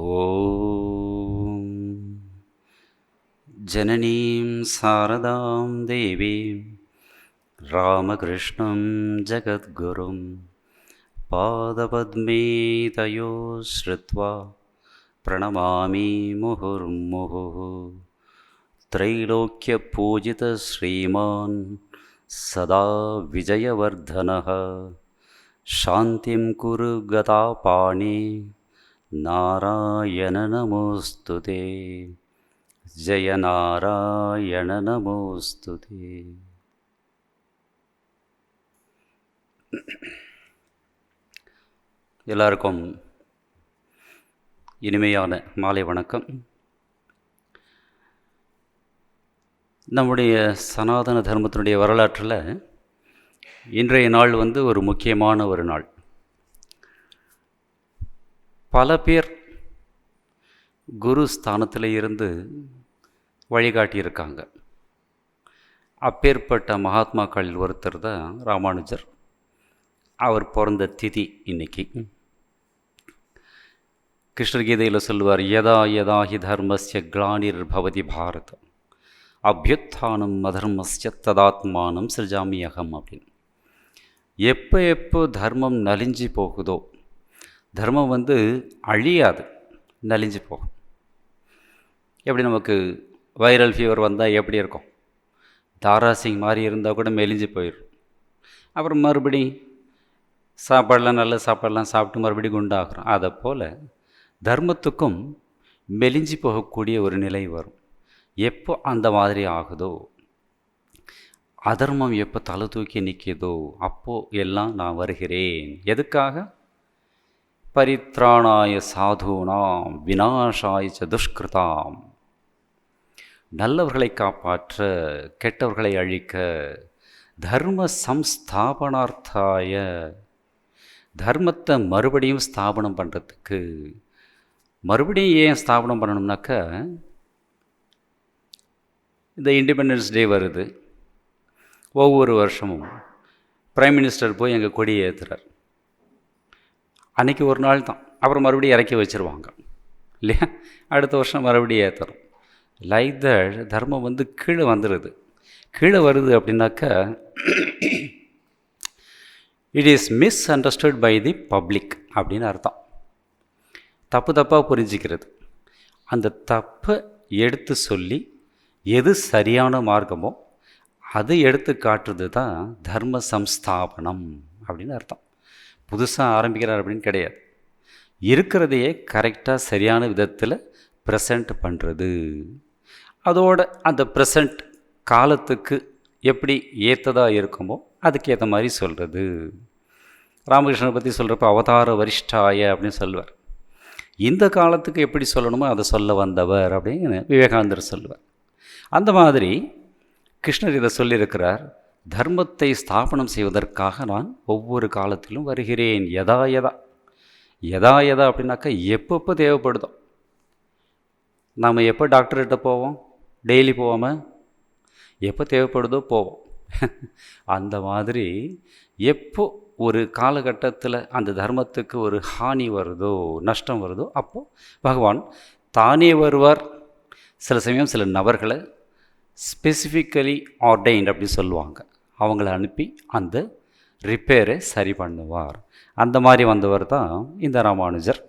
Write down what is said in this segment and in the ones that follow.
ஓம் ஜனனீம் சாரதாம் தேவீம் ராமகிருஷ்ணம் ஜகத்குரும் பாதபத்மே thio ஸ்ருத்வா பிரணமாமி முहुर्मुहुः த்ரைலோக்ய Pujith ஸ்ரீமான் சதா விஜயவர்தனः சாந்திம் குரு கதாபாணி நாராயண நமோஸ்துதே ஜெய நாராயண நமோஸ்துதே. எல்லாருக்கும் இனிமையான மாலை வணக்கம். நம்முடைய சனாதன தர்மத்தினுடைய வரலாற்றில் இன்றைய நாள் ஒரு முக்கியமான ஒரு நாள். பல பேர் குரு ஸ்தானத்தில் இருந்து வழிகாட்டியிருக்காங்க. அப்பேற்பட்ட மகாத்மாக்களில் ஒருத்தர் தான் ராமானுஜர். அவர் பிறந்த திதி இன்னைக்கு. கிருஷ்ணகீதையில் சொல்லுவார், யதா யதா ஹி தர்மஸ்ய க்ளானிர் பவதி பாரத அபியுத்தானம் அதர்மஸ்ய ததாத்மானம் சிருஜாமி அகம் அப்படின்னு. எப்போ தர்மம் நலிஞ்சு போகுதோ, தர்மம் அழியாது, நலிஞ்சு போகும். எப்படி நமக்கு வைரல் ஃபீவர் வந்தால் எப்படி இருக்கும்? தாராசிங் மாதிரி இருந்தால் கூட மெலிஞ்சு போயிடும். அப்புறம் மறுபடி சாப்பாடெலாம் நல்ல சாப்பாடெலாம் சாப்பிட்டு மறுபடியும் குண்டாகிறோம். அதை போல் தர்மத்துக்கும் மெலிஞ்சு போகக்கூடிய ஒரு நிலை வரும். எப்போ அந்த மாதிரி ஆகுதோ, அதர்மம் எப்போ தலை தூக்கி நிற்கிதோ, அப்போது எல்லாம் நான் வருகிறேன். எதுக்காக? பரித்ராணாய சாதுனாம் விநாசாய ச துஷ்கிருதாம். நல்லவர்களை காப்பாற்ற, கெட்டவர்களை அழிக்க, தர்ம சம்ஸ்தாபனார்த்தாய, தர்மத்தை மறுபடியும் ஸ்தாபனம் பண்ணுறதுக்கு. மறுபடியும் ஏன் ஸ்தாபனம் பண்ணணும்னாக்க, இந்த இண்டிபெண்டன்ஸ் டே வருது. ஒவ்வொரு வருஷமும் பிரைம் மினிஸ்டர் போய் எங்கள் கொடியை ஏற்றுறார். அன்றைக்கி ஒரு நாள் தான், அப்புறம் மறுபடியும் இறக்கி வச்சுருவாங்க இல்லையா? அடுத்த வருஷம் மறுபடியும் ஏற்றுறோம். லைக் தட் தர்மம் கீழே வந்துடுது. கீழே வருது அப்படின்னாக்கா, it is misunderstood by the public அப்படின்னு அர்த்தம். தப்பாக புரிஞ்சிக்கிறது. அந்த தப்பை எடுத்து சொல்லி எது சரியான மார்க்கமோ அது எடுத்து காட்டுறது தான் தர்ம சம்ஸ்தாபனம் அப்படின்னு அர்த்தம். புதுசாக ஆரம்பிக்கிறார் அப்படின்னு கிடையாது. இருக்கிறதையே கரெக்டாக சரியான விதத்தில் ப்ரெசண்ட் பண்ணுறது. அதோட அந்த ப்ரெசண்ட் காலத்துக்கு எப்படி ஏற்றதாக இருக்குமோ அதுக்கேற்ற மாதிரி சொல்கிறது. ராமகிருஷ்ணனை பற்றி சொல்கிறப்ப அவதார வரிஷ்டாய அப்படின்னு சொல்லுவார். இந்த காலத்துக்கு எப்படி சொல்லணுமோ அதை சொல்ல வந்தவர் அப்படின்னு விவேகானந்தர் சொல்லுவார். அந்த மாதிரி கிருஷ்ணர் இதை சொல்லியிருக்கிறார். தர்மத்தை ஸ்தாபனம் செய்வதற்காக நான் ஒவ்வொரு காலத்திலும் வருகிறேன். யதா யதா அப்படின்னாக்கா எப்பப்போ தேவைப்படுதோ. நாம் எப்போ டாக்டர்கிட்ட போவோம்? டெய்லி போவோமா? எப்போ தேவைப்படுதோ போவோம். அந்த மாதிரி எப்போ ஒரு காலகட்டத்தில் அந்த தர்மத்துக்கு ஒரு ஹானி வருதோ, நஷ்டம் வருதோ, அப்போது பகவான் தானே வருவார். சில சமயம் சில நபர்களை ஸ்பெசிஃபிக்கலி ஆர்டைன்ட் அப்படின்னு சொல்லுவாங்க, அவங்கள அனுப்பி அந்த ரிப்பேரை சரி பண்ணுவார். அந்த மாதிரி வந்தவர் தான் இந்த ராமானுஜர்.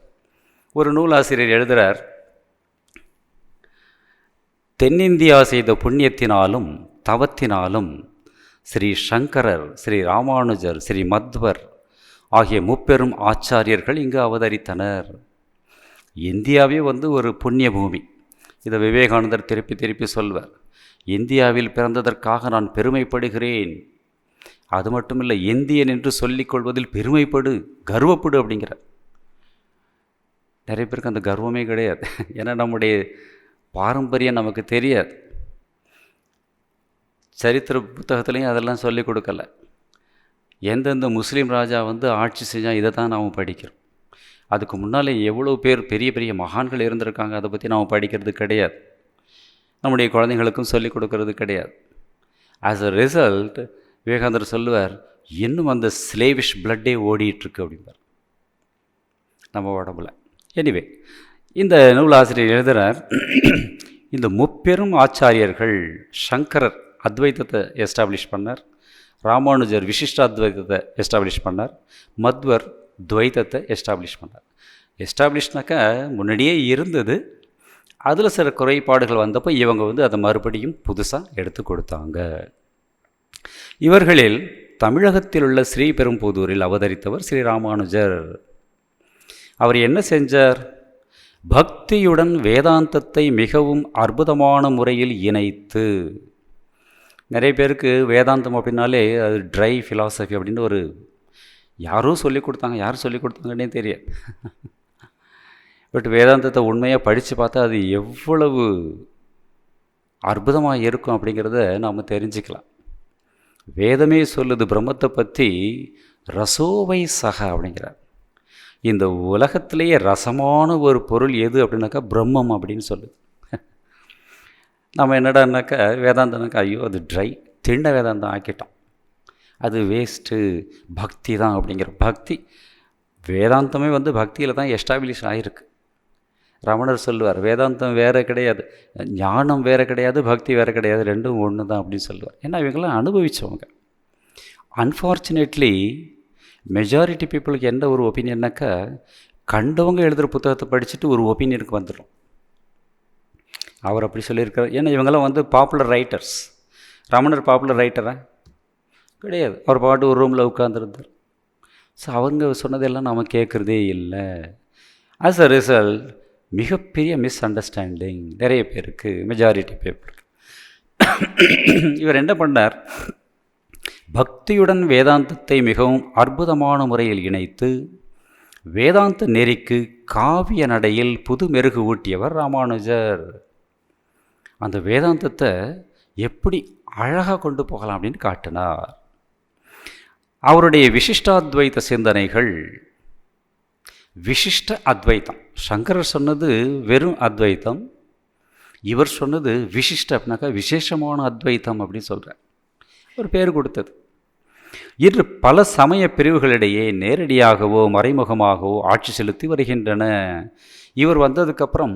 ஒரு நூலாசிரியர் எழுதுகிறார், தென்னிந்தியா செய்த புண்ணியத்தினாலும் தவத்தினாலும் ஸ்ரீ சங்கரர், ஸ்ரீ ராமானுஜர், ஸ்ரீ மத்வர் ஆகிய முப்பெரும் ஆச்சாரியர்கள் இங்கு அவதரித்தனர். இந்தியாவே ஒரு புண்ணிய பூமி. இதை விவேகானந்தர் திருப்பி சொல்வார். இந்தியாவில் பிறந்ததற்காக நான் பெருமைப்படுகிறேன். அது மட்டும் இல்லை, இந்தியன் என்று சொல்லிக்கொள்வதில் பெருமைப்படு, கர்வப்படு அப்படிங்கிறார். நிறைய பேருக்கு அந்த கர்வமே கிடையாது. ஏன்னா நம்முடைய பாரம்பரியம் நமக்கு தெரியாது. சரித்திர புத்தகத்துலேயும் அதெல்லாம் சொல்லிக் கொடுக்கல. எந்தெந்த முஸ்லீம் ராஜா ஆட்சி செஞ்சால் இதை தான் நாம் படிக்கிறோம். அதுக்கு முன்னாலே எவ்வளோ பேர் பெரிய பெரிய மகான்கள் இருந்திருக்காங்க, அதை பற்றி நாம் படிக்கிறது கிடையாது. நம்முடைய குழந்தைங்களுக்கும் சொல்லிக் கொடுக்கறது கிடையாது. ஆஸ் அ ரிசல்ட் விவேகானந்தர் சொல்லுவார், இன்னும் அந்த ஸ்லேவிஷ் பிளட்டே ஓடிட்டுருக்கு அப்படிம்பார் நம்ம உடம்புல. எனிவே, இந்த நூலாசிரியர் எழுதுகிறார், இந்த முப்பெரும் ஆச்சாரியர்கள், சங்கரர் அத்வைதத்தை எஸ்டாப்ளிஷ் பண்ணார், ராமானுஜர் விசிஷ்டாத்வைதத்தை எஸ்டாப்ளிஷ் பண்ணார், மத்வர் துவைதத்தை எஸ்டாப்ளிஷ் பண்ணார். எஸ்டாப்ளிஷ்னாக்கா முன்னாடியே இருந்தது, அதில் சில குறைபாடுகள் வந்தப்போ இவங்க அதை மறுபடியும் புதுசாக எடுத்து கொடுத்தாங்க. இவர்களில் தமிழகத்தில் உள்ள ஸ்ரீபெரும்புதூரில் அவதரித்தவர் ஸ்ரீ ராமானுஜர். அவர் என்ன செஞ்சார்? பக்தியுடன் வேதாந்தத்தை மிகவும் அற்புதமான முறையில் இணைத்து, நிறைய பேருக்கு வேதாந்தம் அப்படின்னாலே அது ட்ரை ஃபிலாசபி அப்படின்னு ஒரு யாரும் சொல்லிக் கொடுத்தாங்க, யாரும் சொல்லிக் கொடுத்தாங்கன்னே தெரியாது. பட் வேதாந்தத்தை உண்மையாக படித்து பார்த்தா அது எவ்வளவு அற்புதமாக இருக்கும் அப்படிங்கிறத நாம் தெரிஞ்சுக்கலாம். வேதமே சொல்லுது பிரம்மத்தை பற்றி, ரசோவை சக அப்படிங்கிறார். இந்த உலகத்திலேயே ரசமான ஒரு பொருள் எது அப்படின்னாக்கா பிரம்மம் அப்படின்னு சொல்லுது. நம்ம என்னடான்னாக்கா வேதாந்தம்னாக்கா ஐயோ அது ட்ரை, திண்ண வேதாந்தம் ஆக்கிட்டோம், அது வேஸ்ட்டு, பக்தி தான் அப்படிங்கிற. பக்தி வேதாந்தமே பக்தியில் தான் எஸ்டாப்ளிஷ் ஆகிருக்கு. ரமணர் சொல்லுவார், வேதாந்தம் வேறு கிடையாது, ஞானம் வேறு கிடையாது, பக்தி வேறு கிடையாது, ரெண்டும் ஒன்று தான் அப்படின்னு சொல்லுவார். ஏன்னா இவங்கெல்லாம் அனுபவித்தவங்க. அன்ஃபார்ச்சுனேட்லி மெஜாரிட்டி பீப்புளுக்கு என்ன ஒரு ஒப்பீனியன்னாக்கா, கண்டவங்க எழுதுகிற புத்தகத்தை படிச்சுட்டு ஒரு ஒப்பீனியனுக்கு வந்துடும். அவர் அப்படி சொல்லியிருக்கார். ஏன்னா இவங்கெல்லாம் பாப்புலர் ரைட்டர்ஸ். ரமணர் பாப்புலர் ரைட்டரா கிடையாது, அவர் பாட்டு ஒரு ரூமில் உட்காந்துருந்தார். ஸோ அவங்க சொன்னதெல்லாம் நாம் கேட்குறதே இல்லை. ஆஸ் அ ரிசல்ட் மிகப்பெரிய மிஸ் அண்டர்ஸ்டாண்டிங் நிறைய பேருக்கு, மெஜாரிட்டி பீப்புளுக்கு. இவர் என்ன பண்ணார்? பக்தியுடன் வேதாந்தத்தை மிகவும் அற்புதமான முறையில் இணைத்து வேதாந்த நெறிக்கு காவிய நடையில் புது மெருகு ஊட்டியவர் ராமானுஜர். அந்த வேதாந்தத்தை எப்படி அழகாக கொண்டு போகலாம் அப்படின்னு காட்டினார். அவருடைய விசிஷ்டாத்வைத சிந்தனைகள், விசிஷ்ட அத்வைத்தம், சங்கரர் சொன்னது வெறும் அத்வைத்தம், இவர் சொன்னது விசிஷ்ட அப்படின்னாக்கா விசேஷமான அத்வைத்தம் அப்படின்னு சொல்கிறார். ஒரு பேர் கொடுத்தது. இன்று பல சமய பிரிவுகளிடையே நேரடியாகவோ மறைமுகமாகவோ ஆட்சி செலுத்தி வருகின்றன. இவர் வந்ததுக்கப்புறம்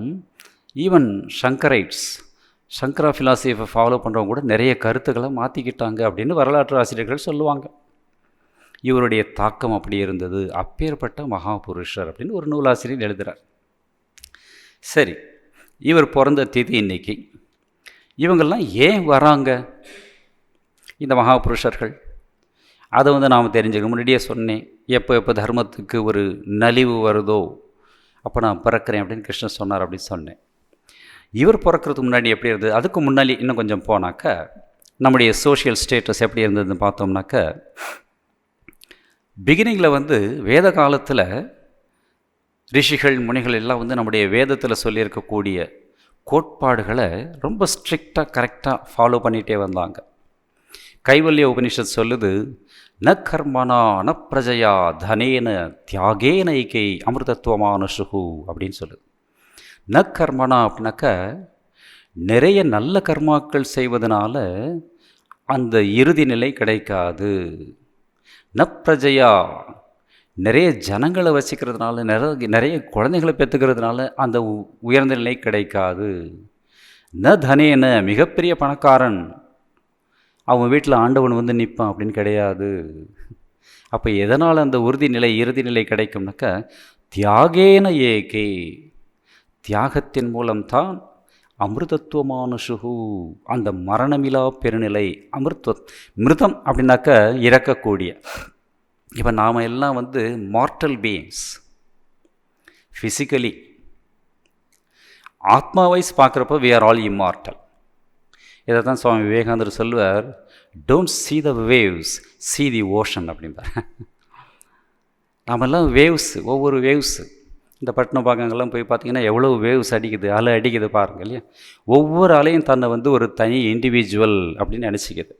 ஈவன் சங்கரைட்ஸ், சங்கரா ஃபிலாசபியை ஃபாலோ பண்ணுறவங்க கூட நிறைய கருத்துக்களை மாற்றிக்கிட்டாங்க அப்படின்னு வரலாற்று ஆசிரியர்கள் சொல்லுவாங்க. இவருடைய தாக்கம் அப்படி இருந்தது. அப்பேற்பட்ட மகாபுருஷர் அப்படின்னு ஒரு நூலாசிரியர் எழுதுகிறார். சரி, இவர் பிறந்த திதி இன்னைக்கு. இவங்கெல்லாம் ஏன் வராங்க இந்த மகாபுருஷர்கள்? அதை நாம் தெரிஞ்சுக்கணும். முன்னாடியே சொன்னேன், எப்போ தர்மத்துக்கு ஒரு நலிவு வருதோ அப்போ நான் பிறக்கிறேன் அப்படின்னு கிருஷ்ணன் சொன்னார் அப்படின்னு சொன்னேன். இவர் பிறக்கிறதுக்கு முன்னாடி எப்படி இருந்தது, அதுக்கு முன்னாடி இன்னும் கொஞ்சம் போனாக்கா நம்முடைய சோஷியல் ஸ்டேட்டஸ் எப்படி இருந்ததுன்னு பார்த்தோம்னாக்கா, பிகினிங்கில் வேத காலத்தில் ரிஷிகள் முனிகள் எல்லாம் நம்முடைய வேதத்தில் சொல்லியிருக்கக்கூடிய கோட்பாடுகளை ரொம்ப ஸ்ட்ரிக்டாக கரெக்டாக ஃபாலோ பண்ணிகிட்டே வந்தாங்க. கைவல்ய உபனிஷத் சொல்லுது, ந கர்மனா ந பிரஜையா தனேன தியாகேன ஐக்கை அமிர்தத்துவமானுஷு அப்படின்னு சொல்லுது. ந கர்மனா அப்படின்னாக்கா நிறைய நல்ல கர்மாக்கள் செய்வதனால அந்த இறுதி நிலை கிடைக்காது. ந பிரஜையா நிறைய ஜனங்களை வச்சுக்கிறதுனால, நிறைய குழந்தைகளை பெற்றுக்கிறதுனால அந்த உயர்ந்த நிலை கிடைக்காது. ந தனேன மிகப்பெரிய பணக்காரன் அவன் வீட்டில் ஆண்டவன் நிற்பான் அப்படின்னு கிடையாது. அப்போ எதனால் அந்த இறுதி நிலை கிடைக்கும்னாக்கா, தியாகேன ஏகே, தியாகத்தின் மூலம்தான் அமிர்தத்துவமானுஷு, அந்த மரணமிலா பெருநிலை. மிருதம் அப்படின்னாக்க இறக்கக்கூடிய. இப்போ நாம் எல்லாம் மார்டல் பீயிங்ஸ் ஃபிசிக்கலி. ஆத்மா வைஸ் பார்க்குறப்போ வி ஆர் ஆல் இம்மார்டல். இதை தான் சுவாமி விவேகானந்தர் சொல்லுவார், don't see the waves, see the ocean அப்படின்பார். நாமெல்லாம் வேவ்ஸ், ஒவ்வொரு வேவ்ஸு. இந்த பட்டினப்பாக்கங்கள்லாம் போய் பார்த்திங்கன்னா எவ்வளோ வேவ்ஸ் அடிக்குது, அலை அடிக்குது பாருங்க இல்லையா. ஒவ்வொரு அலையும் தன்னை ஒரு தனி இண்டிவிஜுவல் அப்படின்னு நினச்சிக்குது.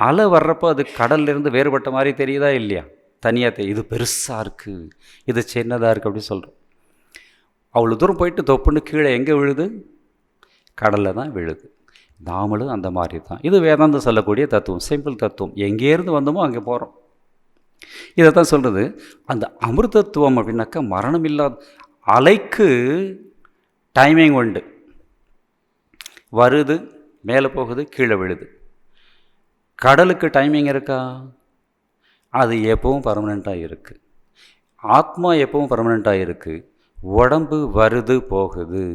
அலை வர்றப்போ அது கடல்லேருந்து வேறுபட்ட மாதிரி தெரியுதா இல்லையா, தனியாக இது பெருசாக இருக்குது, இது சின்னதாக இருக்குது அப்படின்னு சொல்கிறோம். அவ்வளோ தூரம் போயிட்டு தொப்புன்னு கீழே எங்கே விழுது, கடலில் தான் விழுது. நாமளும் அந்த மாதிரி தான். இது வேதாந்தம் சொல்லக்கூடிய தத்துவம், சிம்பிள் தத்துவம். எங்கேருந்து வந்தோமோ அங்கே போகிறோம். இதை தான் சொல்கிறது. அந்த அமிர்தத்துவம் அப்படின்னாக்கா மரணம் இல்லாத அலைக்கு டைமிங் உண்டு. வருது, மேலே போகுது, கீழே விழுது. கடலுக்கு டைமிங் இருக்கா? அது எப்பவும் பர்மனெண்ட்டாக இருக்குது. ஆத்மா எப்பவும் பர்மனெண்ட்டாக இருக்குது. உடம்பு வருது போகுது.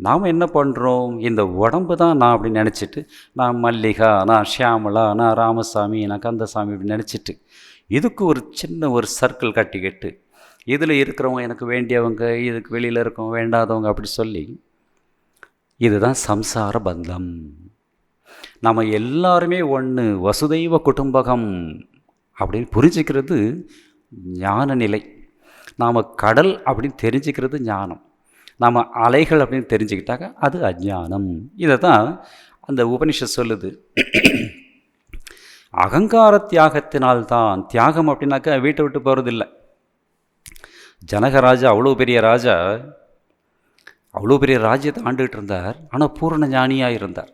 நாம் என்ன பண்ணுறோம்? இந்த உடம்பு தான் நான் அப்படின்னு நினச்சிட்டு, நான் மல்லிகா, நான் ஷியாமலா, நான் ராமசாமி, நான் கந்தசாமி அப்படின்னு நினச்சிட்டு, இதுக்கு ஒரு சின்ன ஒரு சர்க்கிள் கட்டிக்கிட்டு, இதில் இருக்கிறவங்க எனக்கு வேண்டியவங்க, இதுக்கு வெளியில் இருக்கவங்க வேண்டாதவங்க அப்படி சொல்லி, இதுதான் சம்சார பந்தம். நம்ம எல்லாருமே ஒன்று, வசுதைவ குடும்பகம் அப்படின்னு புரிஞ்சுக்கிறது ஞான நிலை. நாம் கடல் அப்படின்னு தெரிஞ்சுக்கிறது ஞானம். நாம் அலைகள் அப்படின்னு தெரிஞ்சுக்கிட்டாக்க அது அஞ்ஞானம். இதை தான் அந்த உபனிஷத் சொல்லுது. அகங்கார தியாகத்தினால்தான். தியாகம் அப்படின்னாக்கா வீட்டை விட்டு போகிறதில்லை. ஜனகராஜா அவ்வளோ பெரிய ராஜா, அவ்வளோ பெரிய ராஜ்யத்தை ஆண்டுகிட்டு இருந்தார். ஆனால் பூரண ஞானியாக இருந்தார்.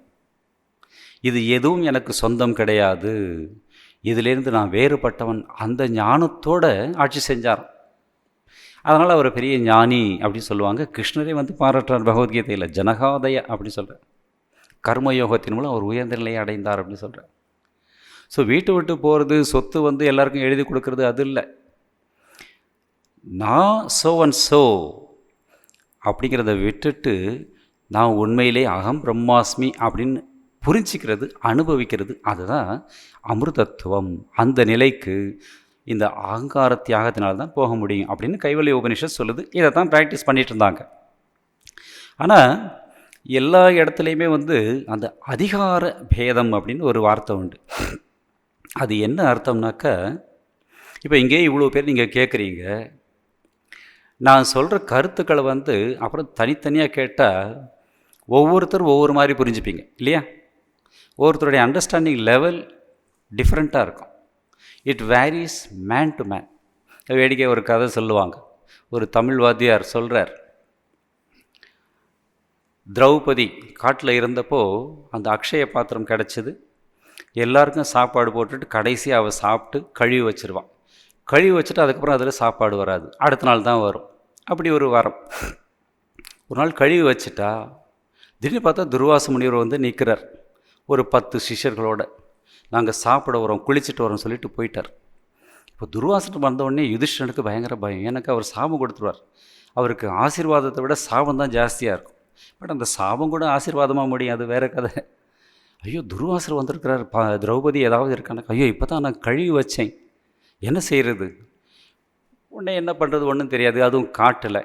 இது எதுவும் எனக்கு சொந்தம் கிடையாது, இதிலேருந்து நான் வேறுபட்டவன், அந்த ஞானத்தோடு ஆட்சி செஞ்சார். அதனால் அவர் பெரிய ஞானி அப்படின்னு சொல்லுவாங்க. கிருஷ்ணரே வந்து பாராட்டுறார் பகவத்கீதையில், ஜனகாதய அப்படின்னு சொல்கிறார். கர்மயோகத்தின் மூலம் அவர் உயர்ந்த நிலையை அடைந்தார் அப்படின்னு சொல்கிறார். ஸோ வீட்டை விட்டு போகிறது, சொத்து வந்து எல்லாருக்கும் எழுதி கொடுக்கறது அது இல்லை. நான் சோ அண்ட் சோ அப்படிங்கிறத விட்டுட்டு நான் உண்மையிலே அகம் பிரம்மாஸ்மி அப்படின்னு புரிஞ்சிக்கிறது, அனுபவிக்கிறது, அதுதான் அமிர்தத்துவம். அந்த நிலைக்கு இந்த அகங்கார தியாகத்தினால்தான் போக முடியும் அப்படின்னு கைவல்ய உபனிஷத் சொல்லுது. இதை தான் ப்ராக்டிஸ் பண்ணிகிட்டு இருந்தாங்க. ஆனால் எல்லா இடத்துலையுமே வந்து அந்த அதிகார பேதம் அப்படின்னு ஒரு வார்த்தை உண்டு. அது என்ன அர்த்தம்னாக்கா, இப்போ இங்கே இவ்வளோ பேர் நீங்கள் கேட்குறீங்க, நான் சொல்கிற கருத்துக்களை வந்து அப்புறம் தனித்தனியாக கேட்டால் ஒவ்வொருத்தரும் ஒவ்வொரு மாதிரி புரிஞ்சுப்பீங்க இல்லையா? ஒவ்வொருத்தருடைய அண்டர்ஸ்டாண்டிங் லெவல் டிஃப்ரெண்ட்டாக இருக்கும். It varies man to man. வேடிக்கை ஒரு கதை சொல்லுவாங்க. ஒரு தமிழ் வாத்தியார் சொல்கிறார், திரௌபதி காட்டில் இருந்தப்போ அந்த அக்ஷய பாத்திரம் கிடச்சிது. எல்லாருக்கும் சாப்பாடு போட்டுட்டு கடைசியாக அவள் சாப்பிட்டு கழுவி வச்சுருவான். கழுவி வச்சுட்டு அதுக்கப்புறம் அதில் சாப்பாடு வராது, அடுத்த நாள் தான் வரும். அப்படி ஒரு வாரம். ஒரு நாள் கழுவி வச்சுட்டா திடீர்னு பார்த்தா துர்வாச முனிவர் வந்து நிற்கிறார் ஒரு 10 சிஷ்யர்களோட. நாங்கள் சாப்பிட வரோம், குளிச்சுட்டு வரோம் சொல்லிட்டு போயிட்டார். இப்போ துர்வாசனம் வந்தவுடனே யுதிஷ்டனுக்கு பயங்கர பயம். எனக்கு அவர் சாபம் கொடுத்துருவார். அவருக்கு ஆசீர்வாதத்தை விட சாபம் தான் ஜாஸ்தியாக இருக்கும். பட் அந்த சாபம் கூட ஆசீர்வாதமாக முடியும், அது வேறு கதை. ஐயோ துர்வாசர் வந்திருக்கிறார், திரௌபதி ஏதாவது இருக்கான, ஐயோ இப்போ தான் நான் கழுவி வச்சேன், என்ன செய்கிறது? உடனே என்ன பண்ணுறது ஒன்றும் தெரியாது, அதுவும் காட்டில்.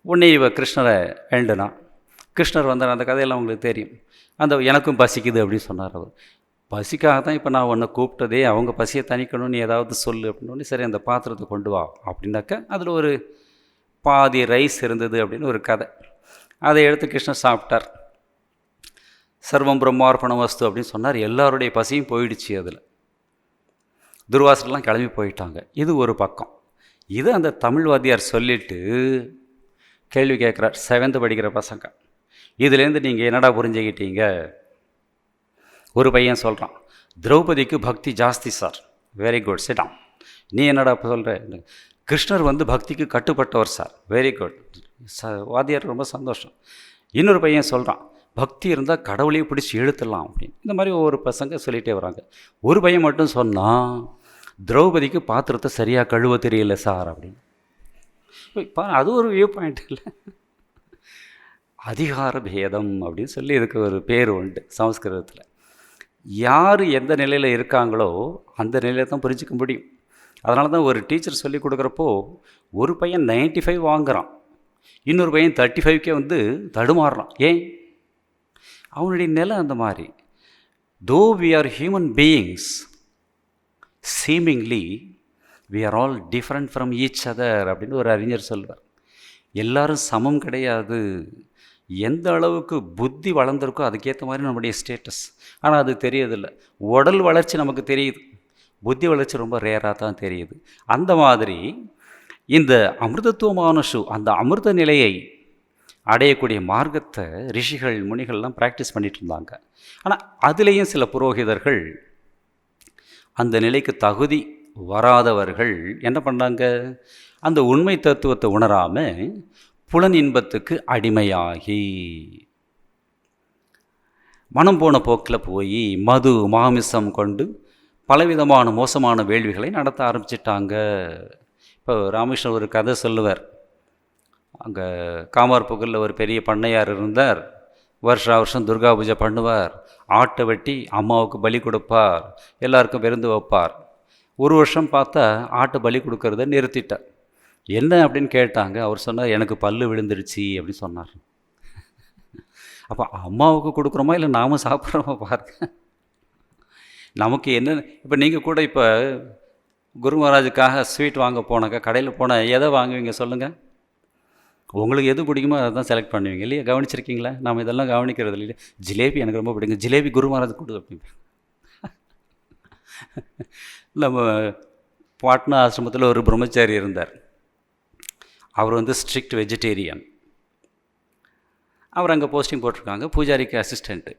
உடனே இவ கிருஷ்ணரை வேண்டுனா. கிருஷ்ணர் வந்தார். அந்த கதையெல்லாம் உங்களுக்கு தெரியும். அந்த எனக்கும் பசிக்குது அப்படின்னு சொன்னார் அவர். பசிக்காக தான் இப்போ நான் உன்னை கூப்பிட்டதே, அவங்க பசியை தணிக்கணும்னு ஏதாவது சொல்லு அப்படின்னு. சரி அந்த பாத்திரத்தை கொண்டு வா அப்படின்னாக்கா அதில் ஒரு பாதி ரைஸ் இருந்தது அப்படின்னு ஒரு கதை. அதை எடுத்து கிருஷ்ணர் சாப்பிட்டார். சர்வம் பிரம்மார்ப்பண வஸ்து அப்படின்னு சொன்னார். எல்லாருடைய பசியும் போயிடுச்சு. அதில் துர்வாசரெலாம் கிளம்பி போயிட்டாங்க. இது ஒரு பக்கம். இது அந்த தமிழ் வாத்தியார் சொல்லிவிட்டு கேள்வி கேட்குறார் 7th படிக்கிற பசங்க. இதுலேருந்து நீங்கள் என்னடா புரிஞ்சுக்கிட்டீங்க? ஒரு பையன் சொல்கிறான், திரௌபதிக்கு பக்தி ஜாஸ்தி சார். Very good, சிடாம். நீ என்னடா இப்போ சொல்கிற? கிருஷ்ணர் வந்து பக்திக்கு கட்டுப்பட்டவர் சார். Very good. வாத்தியார் ரொம்ப சந்தோஷம். இன்னொரு பையன் சொல்கிறான், பக்தி இருந்தால் கடவுளையும் பிடிச்சி இழுத்துடலாம் அப்படின்னு. இந்த மாதிரி ஒவ்வொரு பசங்க சொல்லிகிட்டே வராங்க. ஒரு பையன் மட்டும் சொன்னால், திரௌபதிக்கு பாத்திரத்தை சரியாக கழுவ தெரியல சார் அப்படின்னு. இப்போ அது ஒரு வியூ பாயிண்ட் இல்லை. அதிகார பேதம் அப்படின்னு சொல்லி இதுக்கு ஒரு பேர் உண்டு சமஸ்கிருதத்தில். யார் எந்த நிலையில் இருக்காங்களோ அந்த நிலையில் தான் புரிஞ்சிக்க முடியும். அதனால தான் ஒரு டீச்சர் சொல்லி கொடுக்குறப்போ ஒரு பையன் 95 வாங்குகிறான், இன்னொரு பையன் 35 வந்து தடுமாறுறான். ஏன்? அவனுடைய நிலை அந்த மாதிரி. Though we are human beings, seemingly we are all different from each other அப்படின்னு ஒரு அறிஞர் சொல்வார். எல்லாரும் சமம் கிடையாது. எந்த அளவுக்கு புத்தி வளர்ந்துருக்கோ அதுக்கேற்ற மாதிரி நம்முடைய ஸ்டேட்டஸ். ஆனால் அது தெரியதில்லை. உடல் வளர்ச்சி நமக்கு தெரியுது, புத்தி வளர்ச்சி ரொம்ப ரேராக தான் தெரியுது. அந்த மாதிரி இந்த அமிர்தத்துவமான அந்த அமிர்த நிலையை அடையக்கூடிய மார்க்கத்தை ரிஷிகள் முனிகள்லாம் ப்ராக்டிஸ் பண்ணிகிட்டு இருந்தாங்க. ஆனால் அதுலேயும் சில புரோகிதர்கள், அந்த நிலைக்கு தகுதி வராதவர்கள் என்ன பண்ணாங்க, அந்த உண்மை தத்துவத்தை உணராமல் புலன் இன்பத்துக்கு அடிமையாகி மனம் போன போக்கில் போய் மது மாமிசம் கொண்டு பலவிதமான மோசமான வேள்விகளை நடத்த ஆரம்பிச்சிட்டாங்க. இப்போ ராமகிருஷ்ணன் ஒரு கதை சொல்லுவார். அங்கே காமார்புகரில் ஒரு பெரிய பண்ணையார் இருந்தார். வருஷம் துர்கா பூஜை பண்ணுவார். ஆட்டை வெட்டி அம்மாவுக்கு பலி கொடுப்பார், எல்லாருக்கும் விருந்து வைப்பார். ஒரு வருஷம் பார்த்தா ஆட்டை பலி கொடுக்கறத நிறுத்திட்டார். என்ன அப்படின்னு கேட்டாங்க. அவர் சொன்னார், எனக்கு பல்லு விழுந்துருச்சு அப்படின்னு சொன்னார். அப்போ அம்மாவுக்கு கொடுக்குறோமா இல்லை நாம சாப்பிட்றோமா பாருங்க. நமக்கு என்ன, இப்போ நீங்கள் கூட இப்போ குரு மகாராஜுக்காக ஸ்வீட் வாங்க போனாக்கா கடையில் போனால் எதை வாங்குவீங்க சொல்லுங்கள்? உங்களுக்கு எது பிடிக்குமோ அதை தான் செலக்ட் பண்ணுவீங்க இல்லையா? கவனிச்சிருக்கீங்களா? நம்ம இதெல்லாம் கவனிக்கிறது இல்லையா? ஜிலேபி எனக்கு ரொம்ப பிடிக்கும், ஜிலேபி குரு மகாராஜ் கொடு அப்படிங்க. நம்ம பாட்னா ஆசிரமத்தில் ஒரு பிரம்மச்சாரி இருந்தார். அவர் வந்து ஸ்ட்ரிக்ட் வெஜிடேரியன். அவர் அங்கே போஸ்டிங் போட்டிருக்காங்க, பூஜாரிக்கு அசிஸ்டண்ட்டு.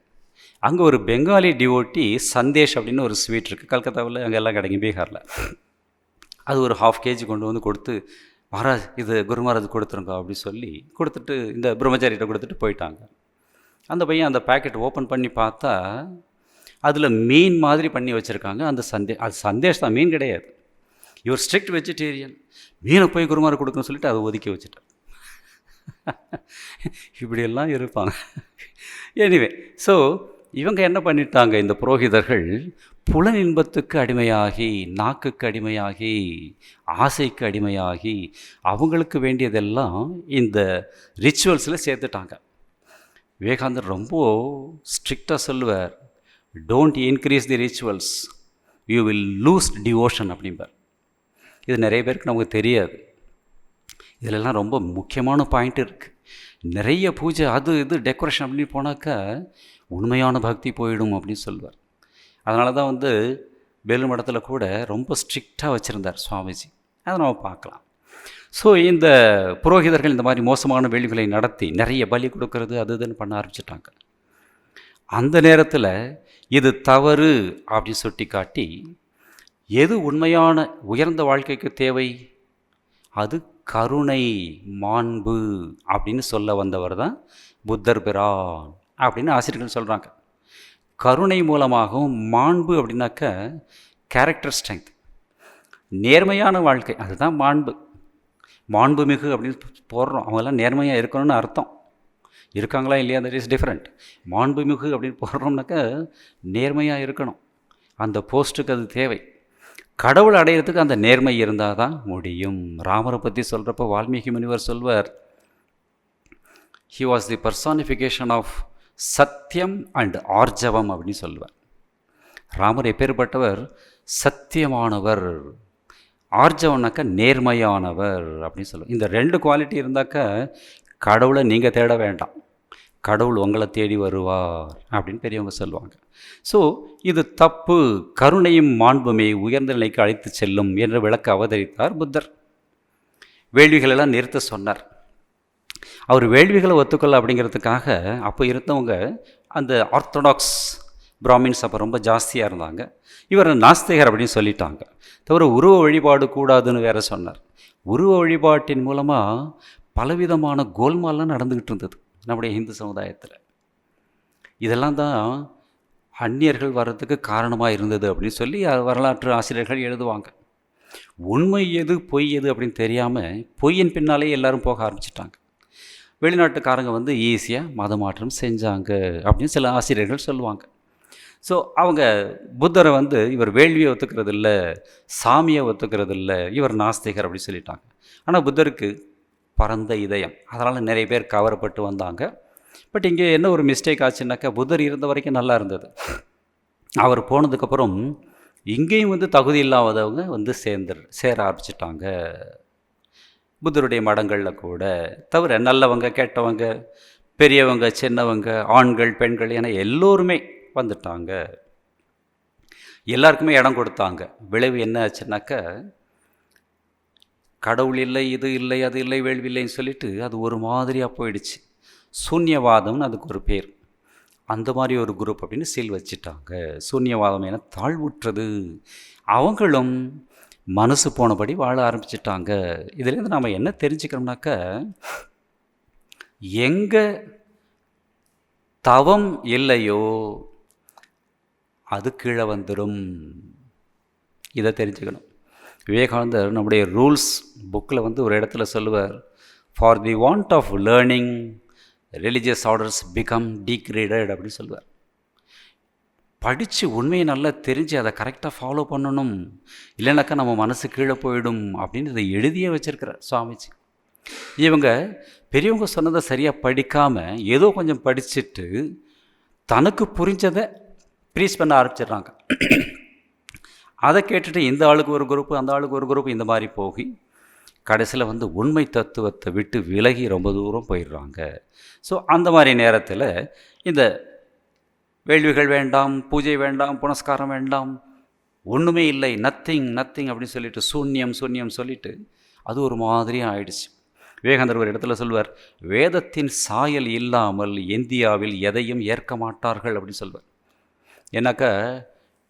அங்கே ஒரு பெங்காலி டிவோட்டி சந்தேஷ் அப்படின்னு ஒரு ஸ்வீட் இருக்குது, கல்கத்தாவில் அங்கே எல்லாம் கிடைக்கும், பீகாரில். அது ஒரு 1/2 kg கொண்டு வந்து கொடுத்து, மகாராஜ் இது குரு மகாராஜ் கொடுத்துருங்க அப்படின்னு சொல்லி கொடுத்துட்டு இந்த பிரம்மச்சாரிகிட்ட கொடுத்துட்டு போயிட்டாங்க. அந்த பையன் அந்த பேக்கெட் ஓப்பன் பண்ணி பார்த்தா அதில் மீன் மாதிரி பண்ணி வச்சுருக்காங்க. அந்த அது சந்தேஷ் தான், மீன் கிடையாது. இவர் ஸ்ட்ரிக்ட் வெஜிடேரியன். மீனை போய் குரு மகாராஜ் கொடுக்கணும்னு சொல்லிட்டு அதை ஒதுக்கி வச்சுட்டார். இப்படியெல்லாம் இருப்பாங்க. எனிவே, ஸோ இவங்க என்ன பண்ணிட்டாங்க, இந்த புரோகிதர்கள் புலன் இன்பத்துக்கு அடிமையாகி, நாக்குக்கு அடிமையாகி, ஆசைக்கு அடிமையாகி, அவங்களுக்கு வேண்டியதெல்லாம் இந்த ரிச்சுவல்ஸில் சேர்த்துட்டாங்க. விவேகானந்தர் ரொம்ப ஸ்ட்ரிக்டாக சொல்லுவார், don't increase the rituals, you will lose devotion அப்படிம்பார். இது நிறைய பேருக்கு நமக்கு தெரியாது. இதிலெல்லாம் ரொம்ப முக்கியமான பாயிண்ட் இருக்குது. நிறைய பூஜை அது இது டெக்கரேஷன் அப்படின்னு போனாக்கா உண்மையான பக்தி போயிடும் அப்படின்னு சொல்லுவார். அதனால தான் வந்து வேலூர் மடத்தில் கூட ரொம்ப ஸ்ட்ரிக்டாக வச்சுருந்தார் சுவாமிஜி. அதை நம்ம பார்க்கலாம். ஸோ இந்த புரோகிதர்கள் இந்த மாதிரி மோசமான வேள்விகளை நடத்தி நிறைய பலி கொடுக்கறது அது இதுன்னு பண்ண ஆரம்பிச்சிட்டாங்க. அந்த நேரத்தில் இது தவறு அப்படின்னு சுட்டி காட்டி, எது உண்மையான உயர்ந்த வாழ்க்கைக்கு தேவை, அது கருணை மாண்பு அப்படின்னு சொல்ல வந்தவர் தான் புத்தர் பிரான் அப்படின்னு ஆசிரியர்கள் சொல்கிறாங்க. கருணை மூலமாகவும், மாண்பு அப்படின்னாக்க கேரக்டர் ஸ்ட்ரென்த், நேர்மையான வாழ்க்கை, அதுதான் மாண்பு. மாண்புமிகு அப்படின்னு போடுறோம், அவங்கெல்லாம் நேர்மையாக இருக்கணும்னு அர்த்தம். இருக்காங்களா இல்லையா, தட் இஸ் டிஃப்ரெண்ட். மாண்புமிகு அப்படின்னு போடுறோம்னாக்க நேர்மையாக இருக்கணும், அந்த போஸ்ட்டுக்கு அது தேவை. கடவுள் அடையிறதுக்கு அந்த நேர்மை இருந்தால் தான் முடியும். ராமரை பற்றி சொல்கிறப்போ வால்மீகி முனிவர் சொல்வார், he was the personification of சத்தியம் அண்ட் ஆர்ஜவம் அப்படின்னு சொல்லுவார். ராமர் எப்பேற்பட்டவர், சத்தியமானவர், ஆர்ஜவம்னாக்கா நேர்மையானவர் அப்படின்னு சொல்லுவார். இந்த 2 குவாலிட்டி இருந்தாக்கா கடவுளை நீங்கள் தேட வேண்டாம், கடவுள் உங்களை தேடி வருவார் அப்படின்னு பெரியவங்க சொல்லுவாங்க. ஸோ இது தப்பு, கருணையும் மாண்புமே உயர்ந்த நிலைக்கு அழைத்து செல்லும் என்ற விளக்க அவதரித்தார் புத்தர். வேள்விகளெல்லாம் நிறுத்த சொன்னார். அவர் வேள்விகளை ஒத்துக்கொள்ள அப்படிங்கிறதுக்காக அப்போ இருந்தவங்க அந்த ஆர்த்தடாக்ஸ் பிராமின்ஸ் அப்போ ரொம்ப ஜாஸ்தியாக இருந்தாங்க. இவர் நாஸ்திகர் அப்படின்னு சொல்லிட்டாங்க. தவிர உருவ வழிபாடு கூடாதுன்னு வேற சொன்னார். உருவ வழிபாட்டின் மூலமாக பலவிதமான கோல்மால்லாம் நடந்துக்கிட்டு இருந்தது நம்முடைய இந்து சமுதாயத்தில். இதெல்லாம் தான் அந்நியர்கள் வர்றதுக்கு காரணமாக இருந்தது அப்படின்னு சொல்லி வரலாற்று ஆசிரியர்கள் எழுதுவாங்க. உண்மை எது பொய் எது அப்படின்னு தெரியாமல் பொய்யின் பின்னாலே எல்லாரும் போக ஆரம்பிச்சிட்டாங்க. வெளிநாட்டுக்காரங்க வந்து ஈஸியாக மத மாற்றம் செஞ்சாங்க அப்படின்னு சில ஆசிரியர்கள் சொல்லுவாங்க. ஸோ அவங்க புத்தரை வந்து இவர் வேள்வியை ஒத்துக்கிறது இல்லை, சாமியை ஒத்துக்கிறது இல்லை, இவர் நாஸ்திகர் அப்படின்னு சொல்லிட்டாங்க. ஆனால் புத்தருக்கு பரந்த இதயம், அதனால் நிறைய பேர் கவரப்பட்டு வந்தாங்க. பட் இங்கே என்ன ஒரு மிஸ்டேக் ஆச்சுன்னாக்கா, புத்தர் இருந்த வரைக்கும் நல்லா இருந்தது. அவர் போனதுக்கப்புறம் இங்கேயும் வந்து தகுதி இல்லாதவங்க வந்து சேர ஆரம்பிச்சிட்டாங்க புத்தருடைய மடங்களில் கூட. தவிர நல்லவங்க கெட்டவங்க, பெரியவங்க சின்னவங்க, ஆண்கள் பெண்கள் என எல்லோருமே வந்துட்டாங்க. எல்லாருக்குமே இடம் கொடுத்தாங்க. விளைவு என்ன ஆச்சுன்னாக்கா, கடவுள் இல்லை, இது இல்லை, அது இல்லை, வேள்வி இல்லைன்னு சொல்லிட்டு அது ஒரு மாதிரியாக போயிடுச்சு. சூன்யவாதம்னு அதுக்கு ஒரு பேர். அந்த மாதிரி ஒரு குரூப் அப்படின்னு சீல் வச்சுட்டாங்க. சூன்யவாதம் என தாழ்வுற்றது. அவங்களும் மனசு போனபடி வாழ ஆரம்பிச்சிட்டாங்க. இதுலேருந்து நாம் என்ன தெரிஞ்சுக்கிறோம்னாக்கா, எங்கே தவம் இல்லையோ அது கீழே வந்துடும். இதை தெரிஞ்சுக்கணும். விவேகானந்தர் நம்முடைய ரூல்ஸ் புக்கில் ஒரு இடத்துல சொல்லுவார், for the want of learning religious orders become degraded அப்படின்னு சொல்லுவார். படித்து உண்மையை நல்லா தெரிஞ்சு அதை கரெக்டாக ஃபாலோ பண்ணணும், இல்லைனாக்கா நம்ம மனசு கீழே போயிடும் அப்படின்னு இதை எழுதியே வச்சுருக்கிறார் சுவாமிஜி. இவங்க பெரியவங்க சொன்னதை சரியாக படிக்காமல் ஏதோ கொஞ்சம் படிச்சுட்டு தனக்கு புரிஞ்சதை ப்ரீச் பண்ண ஆரம்பிச்சிடுறாங்க. அதை கேட்டுட்டு இந்த ஆளுக்கு ஒரு குரூப்பு, அந்த ஆளுக்கு ஒரு குரூப்பு, இந்த மாதிரி போகி கடைசியில் உண்மை தத்துவத்தை விட்டு விலகி ரொம்ப தூரம் போயிடுறாங்க. ஸோ அந்த மாதிரி நேரத்தில் இந்த வேள்விகள் வேண்டாம், பூஜை வேண்டாம், புனஸ்காரம் வேண்டாம், ஒன்றுமே இல்லை, நத்திங் நத்திங் அப்படின்னு சொல்லிட்டு சூன்யம் சூன்யம் சொல்லிட்டு அது ஒரு மாதிரியாக ஆயிடுச்சு. விவேகானந்தர் ஒரு இடத்துல சொல்வார், வேதத்தின் சாயல் இல்லாமல் இந்தியாவில் எதையும் ஏற்க மாட்டார்கள் அப்படின்னு சொல்வார். ஏன்னாக்கா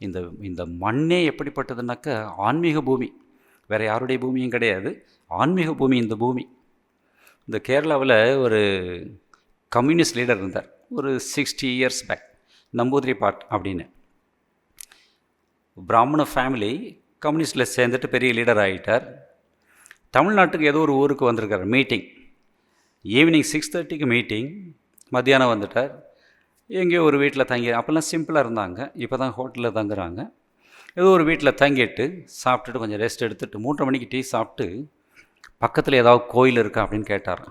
இந்த இந்த மண்ணே எப்படிப்பட்டதுனாக்கா ஆன்மீக பூமி, வேறு யாருடைய பூமியும் கிடையாது, ஆன்மீக பூமி இந்த பூமி. இந்த கேரளாவில் ஒரு கம்யூனிஸ்ட் லீடர் இருந்தார் ஒரு 60 years பேக், நம்பூதிரி பாட் அப்படின்னு. பிராமண ஃபேமிலி, கம்யூனிஸ்டில் சேர்ந்துட்டு பெரிய லீடர் ஆகிட்டார். தமிழ்நாட்டுக்கு ஏதோ ஒரு ஊருக்கு வந்திருக்கார் மீட்டிங். ஈவினிங் 6:30க்கு மீட்டிங், மத்தியானம் வந்துட்டார். எங்கேயோ ஒரு வீட்டில் தங்கி, அப்போல்லாம் சிம்பிளாக இருந்தாங்க, இப்போ தான் ஹோட்டலில் தங்குறாங்க. ஏதோ ஒரு வீட்டில் தங்கிட்டு சாப்பிட்டுட்டு கொஞ்சம் ரெஸ்ட் எடுத்துகிட்டு 3:30 மணிக்கு டீ சாப்பிட்டு பக்கத்தில் ஏதாவது கோயில் இருக்கா அப்படின்னு கேட்டார்.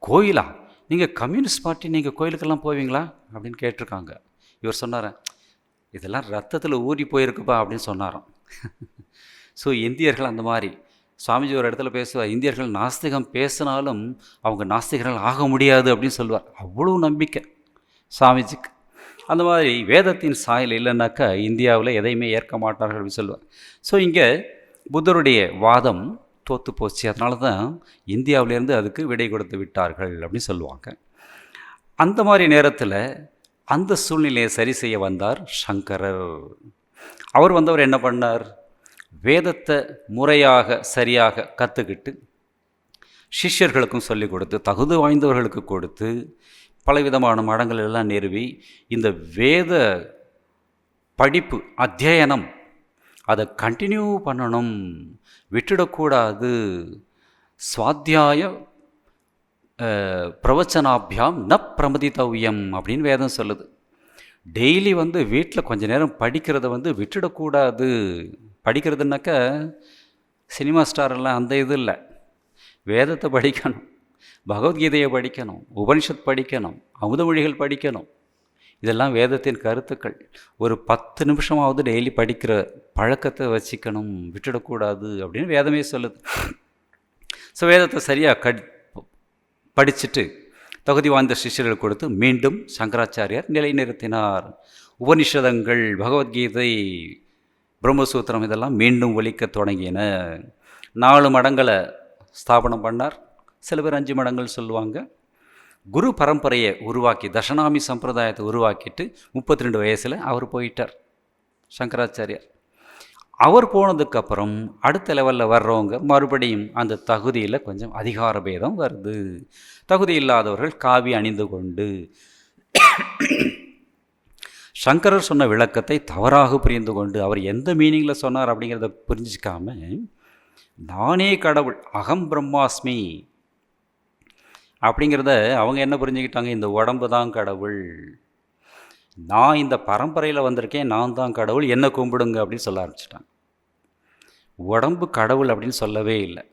கோயிலா? நீங்கள் கம்யூனிஸ்ட் பார்ட்டி, நீங்கள் கோயிலுக்கெல்லாம் போவீங்களா அப்படின்னு கேட்டிருக்காங்க. இவர் சொன்னார், இதெல்லாம் ரத்தத்தில் ஊறி போயிருக்குப்பா அப்படின்னு சொன்னாராம். ஸோ இந்தியர்கள் அந்த மாதிரி. சுவாமிஜி ஒரு இடத்துல பேசுவார், இந்தியர்கள் நாஸ்திகம் பேசினாலும் அவங்க நாஸ்திகர்கள் ஆக முடியாது அப்படின்னு சொல்லுவார். அவ்வளோ நம்பிக்கை சுவாமிஜிக்கு. அந்த மாதிரி வேதத்தின் சாயல் இல்லைன்னாக்கா இந்தியாவில் எதையுமே ஏற்க மாட்டார்கள் அப்படின்னு சொல்லுவார். ஸோ இங்கே புத்தருடைய வாதம் தோற்று போச்சு, அதனால தான் இந்தியாவிலேருந்து அதுக்கு விடை கொடுத்து விட்டார்கள் அப்படின்னு சொல்லுவாங்க. அந்த மாதிரி நேரத்தில் அந்த சூழ்நிலையை சரி செய்ய வந்தார் சங்கரர். அவர் வந்தவர் என்ன பண்ணார், வேதத்தை முறையாக சரியாக கற்றுக்கிட்டு சிஷ்யர்களுக்கும் சொல்லிக் கொடுத்து, தகுதி வாய்ந்தவர்களுக்கு கொடுத்து, பலவிதமான மடங்கள் எல்லாம் நிறுவி இந்த வேத படிப்பு அத்தியனம் அதை கண்டினியூ பண்ணணும், விட்டுடக்கூடாது. சுவாத்தியாய பிரவச்சனாபியாம் ந பிரமதித்தவ்யம் அப்படின்னு வேதம் சொல்லுது. டெய்லி வீட்டில் கொஞ்ச நேரம் படிக்கிறத விட்டுடக்கூடாது. படிக்கிறதுனாக்கா சினிமா ஸ்டாரெல்லாம் அந்த இது இல்லை, வேதத்தை படிக்கணும், பகவத்கீதையை படிக்கணும், உபனிஷத் படிக்கணும், அமுதமொழிகள் படிக்கணும். இதெல்லாம் வேதத்தின் கருத்துக்கள். ஒரு 10 நிமிஷமாவது டெய்லி படிக்கிற பழக்கத்தை வச்சுக்கணும், விட்டுடக்கூடாது அப்படின்னு வேதமே சொல்லுது. ஸோ வேதத்தை சரியாக படிச்சுட்டு தகுதி வாய்ந்த சிஷ்யர்கள் கொடுத்து மீண்டும் சங்கராச்சாரியார் நிலைநிறுத்தினார். உபனிஷதங்கள், பகவத்கீதை, பிரம்மசூத்திரம் இதெல்லாம் மீண்டும் ஒலிக்க தொடங்கின. 4 மடங்களை ஸ்தாபனம் பண்ணார். சில பேர் 5 மடங்கள் சொல்லுவாங்க. குரு பரம்பரையை உருவாக்கி, தசநாமி சம்பிரதாயத்தை உருவாக்கிட்டு 32 வயசில் அவர் போயிட்டார் சங்கராச்சாரியார். அவர் போனதுக்கப்புறம் அடுத்த லெவலில் வர்றவங்க மறுபடியும் அந்த தகுதியில் கொஞ்சம் அதிகார பேதம் வருது. தகுதி இல்லாதவர்கள் காவி அணிந்து கொண்டு சங்கரர் சொன்ன விளக்கத்தை தவறாக புரிந்து கொண்டு, அவர் எந்த மீனிங்கில் சொன்னார் அப்படிங்கிறத புரிஞ்சிக்காம, நானே கடவுள், அகம் பிரம்மாஸ்மி அப்படிங்கிறத அவங்க என்ன புரிஞ்சுக்கிட்டாங்க, இந்த உடம்பு தான் கடவுள், நான் இந்த பரம்பரையில் வந்திருக்கேன், நான் தான் கடவுள், என்ன கும்பிடுங்க அப்படின்னு சொல்ல ஆரம்பிச்சிட்டாங்க. உடம்பு கடவுள் அப்படின்னு சொல்லவே இல்லை,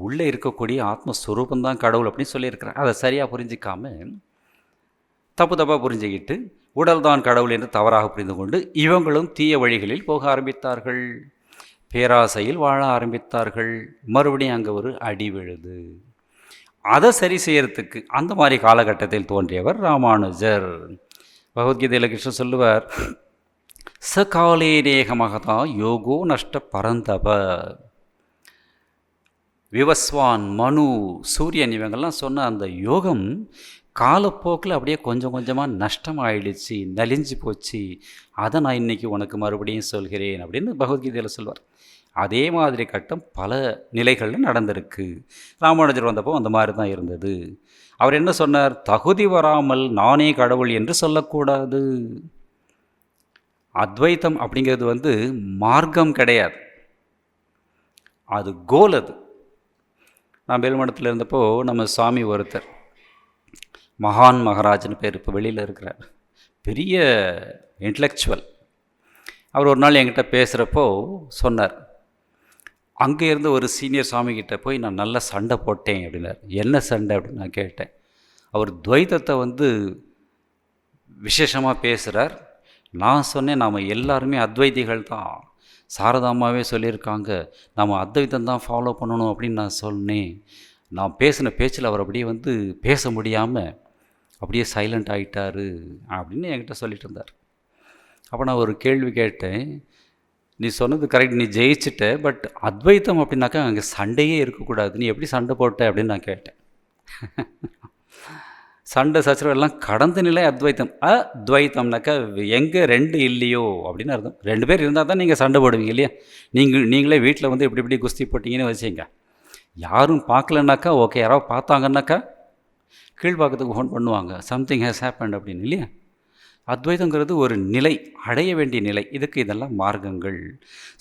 உள்ளே இருக்கக்கூடிய ஆத்மஸ்வரூபந்தான் கடவுள் அப்படின்னு சொல்லியிருக்கிறார். அதை சரியாக புரிஞ்சிக்காம தப்பாக புரிஞ்சுக்கிட்டு உடல் தான் கடவுள் என்று தவறாக புரிந்து கொண்டு இவங்களும் தீய வழிகளில் போக ஆரம்பித்தார்கள், பேராசையில் வாழ ஆரம்பித்தார்கள். மறுபடியும் அங்கே ஒரு அடி விழுது. அதை சரி செய்யறதுக்கு அந்த மாதிரி காலகட்டத்தில் தோன்றியவர் ராமானுஜர். பகவத்கீதையில் கிருஷ்ணர் சொல்லுவார், சகாலே நேகமகதா யோகோ நஷ்ட பரந்தப. விவஸ்வான், மனு, சூரியன் இவங்கெல்லாம் சொன்ன அந்த யோகம் காலப்போக்கில் அப்படியே கொஞ்சம் கொஞ்சமாக நஷ்டமாயிடுச்சு, நலிஞ்சு போச்சு. அதை நான் இன்றைக்கி உனக்கு மறுபடியும் சொல்கிறேன் அப்படின்னு பகவத்கீதையில் சொல்வார். அதே மாதிரி கட்டம் பல நிலைகளில் நடந்திருக்கு. ராமானுஜர் வந்தப்போ அந்த மாதிரி தான் இருந்தது. அவர் என்ன சொன்னார்? தகுதி வராமல் நானே கடவுள் என்று சொல்லக்கூடாது. அத்வைத்தம் அப்படிங்கிறது மார்க்கம் கிடையாது, அது கோல். அது நான் வேல்மடத்தில் இருந்தப்போ நம்ம சுவாமி ஒருத்தர் மகான் மகராஜ்னு பேர், இப்போ வெளியில் இருக்கிறார், பெரிய இன்டலெக்சுவல். அவர் ஒரு நாள் என்கிட்ட பேசுகிறப்போ சொன்னார், அங்கே இருந்த ஒரு சீனியர் சாமிக்கிட்ட போய் நான் நல்ல சண்டை போட்டேன் அப்படின்னார். என்ன சண்டை அப்படின்னு நான் கேட்டேன். அவர் துவைத்தத்தை விசேஷமாக பேசுகிறார். நான் சொன்னேன், நாம் எல்லாருமே அத்வைதிகள் தான், சாரதாமாவே சொல்லியிருக்காங்க, நம்ம அத்வைத்தம் தான் ஃபாலோ பண்ணணும் அப்படின்னு நான் சொன்னேன். நான் பேசின பேச்சில் அவர் அப்படியே பேச முடியாமல் அப்படியே சைலண்ட் ஆகிட்டார் அப்படின்னு என்கிட்ட சொல்லிட்டு இருந்தார். அப்போ நான் ஒரு கேள்வி கேட்டேன், நீ சொன்னது கரெக்ட், நீ ஜெயிச்சிட்ட, பட் அத்வைத்தம் அப்படின்னாக்கா அங்கே சண்டையே இருக்கக்கூடாது, நீ எப்படி சண்டை போட்ட அப்படின்னு நான் கேட்டேன். சண்டை சச்சரவு எல்லாம் கடந்த நிலை அத்வைத்தம். அத்வைத்தம்னாக்கா எங்கே ரெண்டு இல்லையோ அப்படின்னு அர்த்தம். ரெண்டு பேர் இருந்தால் தான் நீங்கள் சண்டை போடுவீங்க இல்லையா? நீங்களே வீட்டில் இப்படி இப்படி குஸ்தி போட்டிங்கன்னு வச்சுங்க, யாரும் பார்க்கலனாக்கா ஓகே, யாராவது பார்த்தாங்கன்னாக்கா கீழ்பாக்கத்துக்கு ஃபோன் பண்ணுவாங்க, சம்திங் ஹேஸ் ஹேப்பன்ட் அப்படின்னு இல்லையா? அத்வைதங்கிறது ஒரு நிலை, அடைய வேண்டிய நிலை. இதுக்கு இதெல்லாம் மார்க்கங்கள்.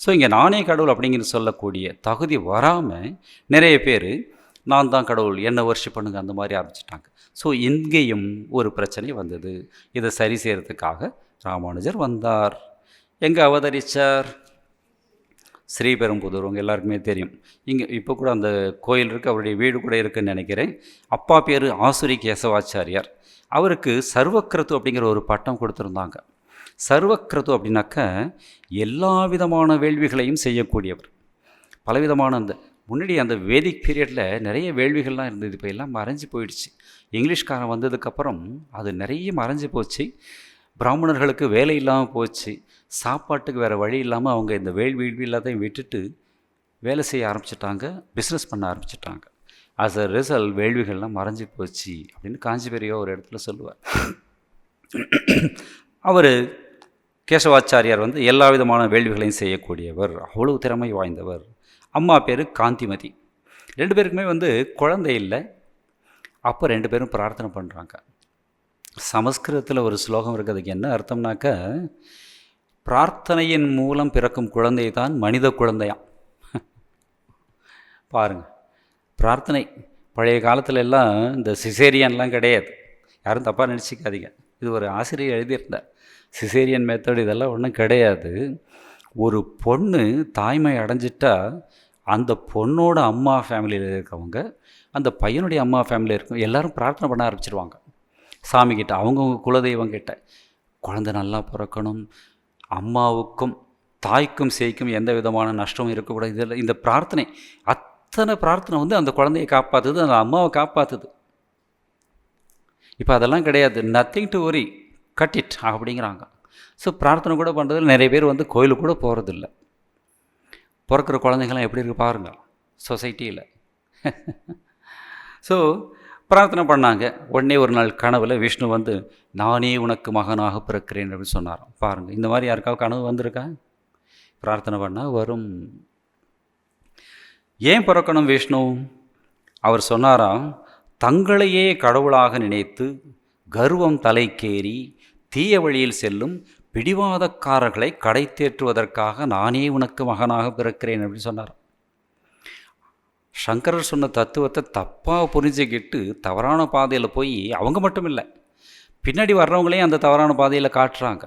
ஸோ இங்கே நானே கடவுள் அப்படிங்கிறது சொல்லக்கூடிய தகுதி வராமல் நிறைய பேர் நான் தான் கடவுள், என்னை வர்ஷிப் பண்ணுங்க அந்த மாதிரி ஆரம்பிச்சிட்டாங்க. ஸோ இங்கேயும் ஒரு பிரச்சனை வந்தது. இதை சரி செய்கிறதுக்காக ராமானுஜர் வந்தார். எங்கே அவதரித்தார்? ஸ்ரீபெரும்புதூர். உங்கள் எல்லாருக்குமே தெரியும். இங்கே இப்போ கூட அந்த கோயில் இருக்குது, அவருடைய வீடு கூட இருக்குதுன்னு நினைக்கிறேன். அப்பா பேர் ஆசுரி கேசவாச்சாரியார். அவருக்கு சர்வக்ரது அப்படிங்கிற ஒரு பட்டம் கொடுத்துருந்தாங்க. சர்வக்ரது அப்படின்னாக்க எல்லா விதமான வேள்விகளையும் செய்யக்கூடியவர். பலவிதமான முன்னாடி அந்த வேதிக் பீரியடில் நிறைய வேள்விகள்லாம் இருந்தது, இப்போ எல்லாம் மறைஞ்சு போயிடுச்சு. இங்கிலீஷ்காரன் வந்ததுக்கப்புறம் அது நிறைய மறைஞ்சு போச்சு. பிராமணர்களுக்கு வேலை இல்லாமல் போச்சு. சாப்பாட்டுக்கு வேறு வழி இல்லாமல் அவங்க இந்த வேள்வி எல்லாத்தையும் விட்டுட்டு வேலை செய்ய ஆரம்பிச்சிட்டாங்க, பிஸ்னஸ் பண்ண ஆரம்பிச்சிட்டாங்க. ஆஸ் அ ரிசல்ட் வேள்விகள்லாம் மறைஞ்சி போச்சு அப்படின்னு காஞ்சிபெரியோ ஒரு இடத்துல சொல்லுவார். அவர் கேசவாச்சாரியார் எல்லா விதமான வேள்விகளையும் செய்யக்கூடியவர், அவ்வளவு திறமை வாய்ந்தவர். அம்மா பேர் காந்திமதி. ரெண்டு பேருக்குமே குழந்தை இல்லை. அப்போ ரெண்டு பேரும் பிரார்த்தனை பண்ணுறாங்க. சமஸ்கிருதத்தில் ஒரு ஸ்லோகம் இருக்குது, அதுக்கு என்ன அர்த்தம்னாக்க, பிரார்த்தனையின் மூலம் பிறக்கும் குழந்தை தான் மனித குழந்தையாம். பாருங்கள், பிரார்த்தனை. பழைய காலத்துல எல்லாம் இந்த சிசேரியன்லாம் கிடையாது, யாரும் தப்பாக நினச்சிக்காதீங்க. இது ஒரு ஆசிரியர் எழுதியிருந்தார், சிசேரியன் மெத்தட் இதெல்லாம் ஒன்றும் கிடையாது. ஒரு பொண்ணு தாய்மை அடைஞ்சிட்டா அந்த பொண்ணோட அம்மா ஃபேமிலியில் இருக்கவங்க, அந்த பையனுடைய அம்மா ஃபேமிலியில் இருக்கவங்க எல்லோரும் பிரார்த்தனை பண்ண ஆரம்பிச்சிருவாங்க சாமிக்கிட்ட, அவங்கவுங்க குலதெய்வங்கிட்ட. குழந்தை நல்லா பிறக்கணும், அம்மாவுக்கும் தாய்க்கும் சேய்க்கும் எந்த விதமான நஷ்டமும் இருக்கக்கூடாது. இதில் இந்த பிரார்த்தனை, அத்தனை பிரார்த்தனை அந்த குழந்தையை காப்பாற்றுது, அந்த அம்மாவை காப்பாற்றுது. இப்போ அதெல்லாம் கிடையாது, nothing to worry, cut it அப்படிங்கிறாங்க. ஸோ பிரார்த்தனை கூட பண்ணுறதில்ல. நிறைய பேர் கோயிலுக்கு கூட போகிறதில்ல. பிறக்கிற குழந்தைங்கள்லாம் எப்படி இருக்குது பாருங்கள் சொசைட்டியில். ஸோ பிரார்த்தனை பண்ணாங்க. உடனே ஒரு நாள் கனவில் விஷ்ணு நானே உனக்கு மகனாக பிறக்கிறேன் அப்படின்னு சொன்னாராம். பாருங்கள், இந்த மாதிரி யாருக்காவது கனவு வந்திருக்கா? பிரார்த்தனை பண்ணால் வரும். ஏன் பிறக்கணும் விஷ்ணு? அவர் சொன்னாராம், தங்களையே கடவுளாக நினைத்து கர்வம் தலைக்கேறி தீய வழியில் செல்லும் பிடிவாதக்காரர்களை கடை தேற்றுவதற்காக நானே உனக்கு மகனாக பிறக்கிறேன் அப்படின்னு சொன்னார். சங்கரர் சொன்ன தத்துவத்தை தப்பாக புரிஞ்சுக்கிட்டு தவறான பாதையில் போய் அவங்க மட்டும் இல்லை, பின்னாடி வர்றவங்களையும் அந்த தவறான பாதையில் காட்டுறாங்க.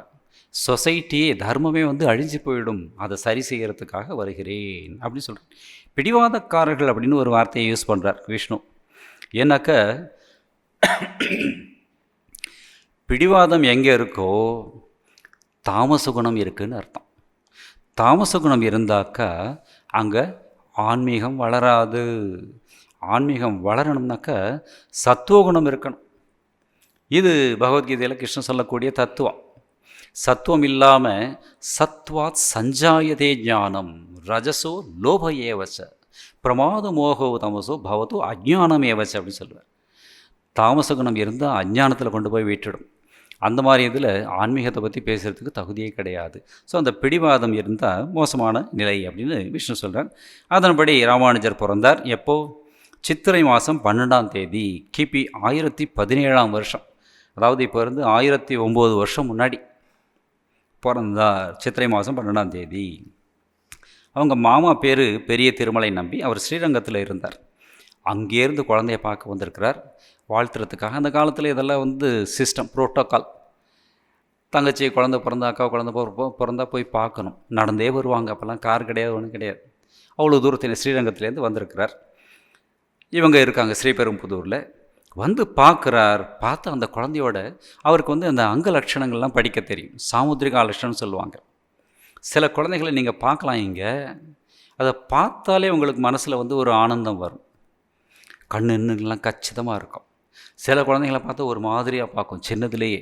சொசைட்டியே, தர்மமே அழிஞ்சு போயிடும், அதை சரி செய்கிறதுக்காக வருகிறேன் அப்படின்னு சொல்கிறேன். பிடிவாதக்காரர்கள் அப்படின்னு ஒரு வார்த்தையை யூஸ் பண்ணுறார் விஷ்ணு. ஏன்னாக்க பிடிவாதம் எங்கே இருக்கோ தாமச குணம் இருக்குதுன்னு அர்த்தம். தாமச குணம் இருந்தாக்கா அங்கே ஆன்மீகம் வளராது. ஆன்மீகம் வளரணும்னாக்கா சத்துவகுணம் இருக்கணும். இது பகவத்கீதையில் கிருஷ்ணன் சொல்லக்கூடிய தத்துவம். சத்துவம் இல்லாமல் சத்வாத் சஞ்சாயதே ஞானம் ரஜசோ லோப ஏவச்ச பிரமாத மோகோ தமசோ பவதோ அஜ்ஞானம் ஏவச்ச அப்படின்னு சொல்லுவார். தாமச குணம் இருந்தால் அஞ்ஞானத்தில் கொண்டு போய் விட்டுடும். அந்த மாதிரி இதில் ஆன்மீகத்தை பற்றி பேசுகிறதுக்கு தகுதியே கிடையாது. ஸோ அந்த பிடிவாதம் இருந்தால் மோசமான நிலை அப்படின்னு விஷ்ணு சொல்கிறார். அதன்படி ராமானுஜர் பிறந்தார். எப்போது? சித்திரை மாதம் 12ஆம் தேதி கிபி 1017ஆம் வருஷம். அதாவது இப்போ இருந்து 1009 வருஷம் முன்னாடி பிறந்தார். சித்திரை மாதம் 12ஆம் தேதி. அவங்க மாமா பேர் பெரிய திருமலை நம்பி. அவர் ஸ்ரீரங்கத்தில் இருந்தார். அங்கேருந்து குழந்தைய பார்க்க வந்திருக்கிறார் வாழ்த்துறதுக்காக. அந்த காலத்தில் இதெல்லாம் சிஸ்டம், ப்ரோட்டோக்கால். தங்கச்சி குழந்தை பிறந்தா, அக்கா குழந்தை பிறந்தா போய் பார்க்கணும். நடந்தே வருவாங்க. அப்போல்லாம் கார் கிடையாது, ஒன்றும் கிடையாது. அவ்வளோ தூரத்தில் ஸ்ரீரங்கத்துலேருந்து வந்திருக்கிறார். இவங்க இருக்காங்க ஸ்ரீபெரும்புதூரில். பார்க்குறார். பார்த்து அந்த குழந்தையோட அவருக்கு அந்த அங்க லட்சணங்கள்லாம் படிக்க தெரியும். சாமுத்திரிகா லட்சணம்னு சொல்லுவாங்க. சில குழந்தைகளை நீங்கள் பார்க்கலாம் இங்கே. அதை பார்த்தாலே உங்களுக்கு மனசில் ஒரு ஆனந்தம் வரும். கண்ணுலாம் கச்சிதமாக இருக்கும். சில குழந்தைங்களை பார்த்தா ஒரு மாதிரியாக பார்க்கும் சின்னதுலேயே.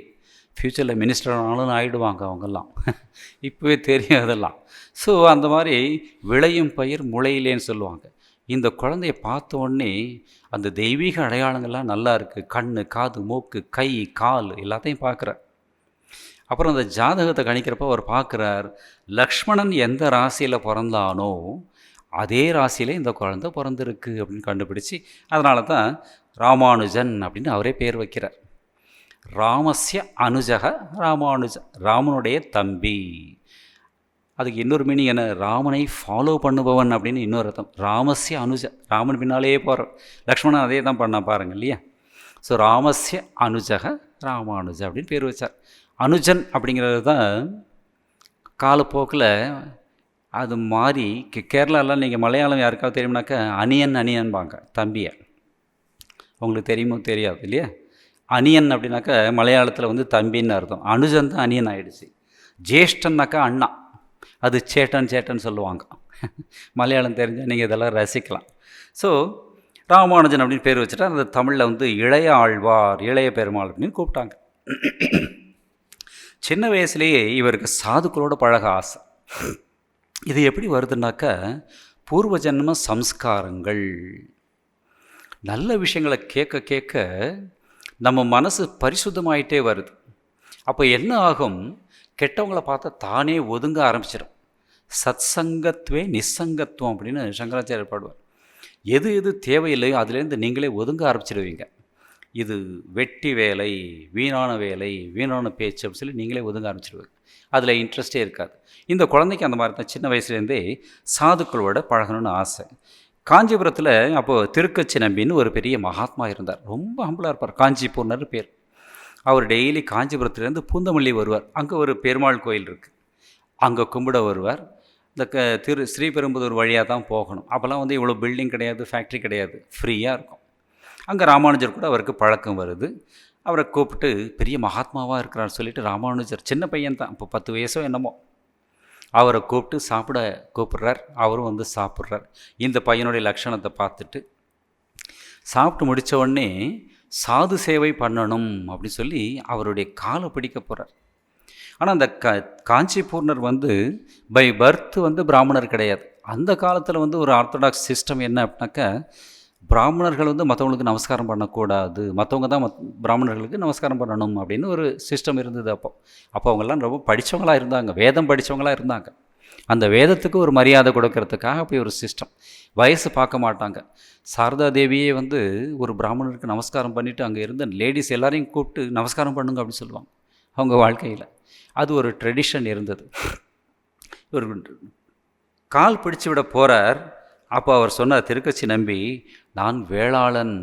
ஃப்யூச்சரில் மினிஸ்டர் ஆனாலும் ஆகிடுவாங்க அவங்கெல்லாம். இப்போவே தெரியும் அதெல்லாம். ஸோ அந்த மாதிரி விளையும் பயிர் முளையிலேன்னு சொல்லுவாங்க. இந்த குழந்தைய பார்த்த உடனே அந்த தெய்வீக அடையாளங்கள்லாம் நல்லா இருக்குது. கண், காது, மூக்கு, கை, கால் எல்லாத்தையும் பார்க்குறார். அப்புறம் அந்த ஜாதகத்தை கணிக்கிறப்ப அவர் பார்க்குறார், லக்ஷ்மணன் எந்த ராசியில் பிறந்தானோ அதே ராசியிலே இந்த குழந்தை பிறந்திருக்கு அப்படின்னு கண்டுபிடிச்சி, அதனால தான் ராமானுஜன் அப்படின்னு அவரே பேர் வைக்கிறார். ராமஸ்ய அனுஜக ராமானுஜ, ராமனுடைய தம்பி. அதுக்கு இன்னொரு மீனிங் என்ன? ராமனை ஃபாலோ பண்ணுபவன் அப்படின்னு இன்னொரு அர்த்தம். ராமஸ்ய அனுஜ, ராமன் பின்னாலேயே போகிற. லக்ஷ்மணன் அதே தான் பண்ண பாருங்க இல்லையா? ஸோ ராமஸ்ய அனுஜக ராமானுஜ அப்படின்னு பேர் வச்சார். அனுஜன் அப்படிங்கிறது தான் காலப்போக்கில் அது மாறி கேரளாலாம் நீங்கள் மலையாளம் யாருக்காவது தெரியும்னாக்கா அனியன்பாங்க தம்பியை. உங்களுக்கு தெரியுமோ தெரியாது இல்லையா? அனியன் அப்படின்னாக்கா மலையாளத்தில் தம்பின்னு அர்த்தம். அனுஜன் தான் அனியன் ஆகிடுச்சு. ஜேஷ்டன்னாக்கா அண்ணா, அது சேட்டன் சொல்லுவாங்க. மலையாளம் தெரிஞ்சால் நீங்கள் இதெல்லாம் ரசிக்கலாம். ஸோ ராமானுஜன் அப்படின்னு பேர் வச்சுட்டா அந்த தமிழில் இளைய ஆழ்வார், இளைய பெருமாள் அப்படின்னு கூப்பிட்டாங்க. சின்ன வயசுலேயே இவருக்கு சாதுக்களோட பழக ஆசை. இது எப்படி வருதுன்னாக்கா பூர்வ ஜென்ம சம்ஸ்காரங்கள். நல்ல விஷயங்களை கேட்க கேட்க நம்ம மனசு பரிசுத்தமாயிட்டே வருது. அப்போ என்ன ஆகும்? கெட்டவங்களை பார்த்தா தானே ஒதுங்க ஆரம்பிச்சிடும். சத்சங்கத்வே நிசங்கத்துவம் அப்படின்னு சங்கராச்சாரியர் பாடுவார். எது எது தேவையில்லையோ அதுலேருந்து நீங்களே ஒதுங்க ஆரம்பிச்சிடுவீங்க. இது வெட்டி வேலை, வீணான வேலை, வீணான பேச்சு அப்படின்னு சொல்லி நீங்களே ஒதுங்க ஆரம்பிச்சிடுவீங்க. அதில் இன்ட்ரெஸ்டே இருக்காது. இந்த குழந்தைக்கு அந்த மாதிரி தான். சின்ன வயசுலேருந்தே சாதுக்களோட பழகணும்னு ஆசை. காஞ்சிபுரத்தில் அப்போது திருக்கச்சி நம்பின்னு ஒரு பெரிய மகாத்மா இருந்தார். ரொம்ப ஹம்பிளாக இருப்பார். காஞ்சிபூர்ணர் பேர். அவர் டெய்லி காஞ்சிபுரத்துலேருந்து பூந்தமல்லி வருவார். அங்கே ஒரு பெருமாள் கோயில் இருக்குது, அங்கே கும்பிட வருவார். இந்த ஸ்ரீபெரும்புதூர் வழியாக தான் போகணும். அப்போல்லாம் இவ்வளோ பில்டிங் கிடையாது, ஃபேக்ட்ரி கிடையாது, ஃப்ரீயாக இருக்கும். அங்கே ராமானுஜர் கூட அவருக்கு பழக்கம் வருது. அவரை கூப்பிட்டு பெரிய மகாத்மாவாக இருக்கிறார் சொல்லிட்டு ராமானுஜர் சின்ன பையன் தான், இப்போ 10 வயசோ என்னமோ, அவரை கூப்பிட்டு சாப்பிட கூப்பிட்றார். அவரும் சாப்பிட்றார். இந்த பையனுடைய லட்சணத்தை பார்த்துட்டு சாப்பிட்டு முடித்த உடனே சாது சேவை பண்ணணும் அப்படின்னு சொல்லி அவருடைய காலை பிடிக்க போகிறார். ஆனால் அந்த காஞ்சிபூர்ணர் பை பர்த் பிராமணர் கிடையாது. அந்த காலத்தில் ஒரு ஆர்த்தடாக்ஸ் சிஸ்டம் என்ன அப்படின்னாக்கா, பிராமணர்கள் மற்றவங்களுக்கு நமஸ்காரம் பண்ணக்கூடாது, மற்றவங்க தான் பிராமணர்களுக்கு நமஸ்காரம் பண்ணணும் அப்படின்னு ஒரு சிஸ்டம் இருந்தது. அப்போ அவங்கெல்லாம் ரொம்ப படித்தவங்களாக இருந்தாங்க, வேதம் படித்தவங்களாக இருந்தாங்க. அந்த வேதத்துக்கு ஒரு மரியாதை கொடுக்கறதுக்காக அப்படி ஒரு சிஸ்டம். வயசு பார்க்க மாட்டாங்க. சாரதா தேவியே ஒரு பிராமணருக்கு நமஸ்காரம் பண்ணிவிட்டு அங்கே இருந்த லேடிஸ் எல்லாரையும் கூப்பிட்டு நமஸ்காரம் பண்ணுங்க அப்படின்னு சொல்லுவாங்க அவங்க வாழ்க்கையில். அது ஒரு ட்ரெடிஷன் இருந்தது. ஒரு கால் பிடிச்சி விட போகிறார். அப்போ அவர் சொன்னார், திருக்கச்சி நம்பி, நான் வேளாளன்,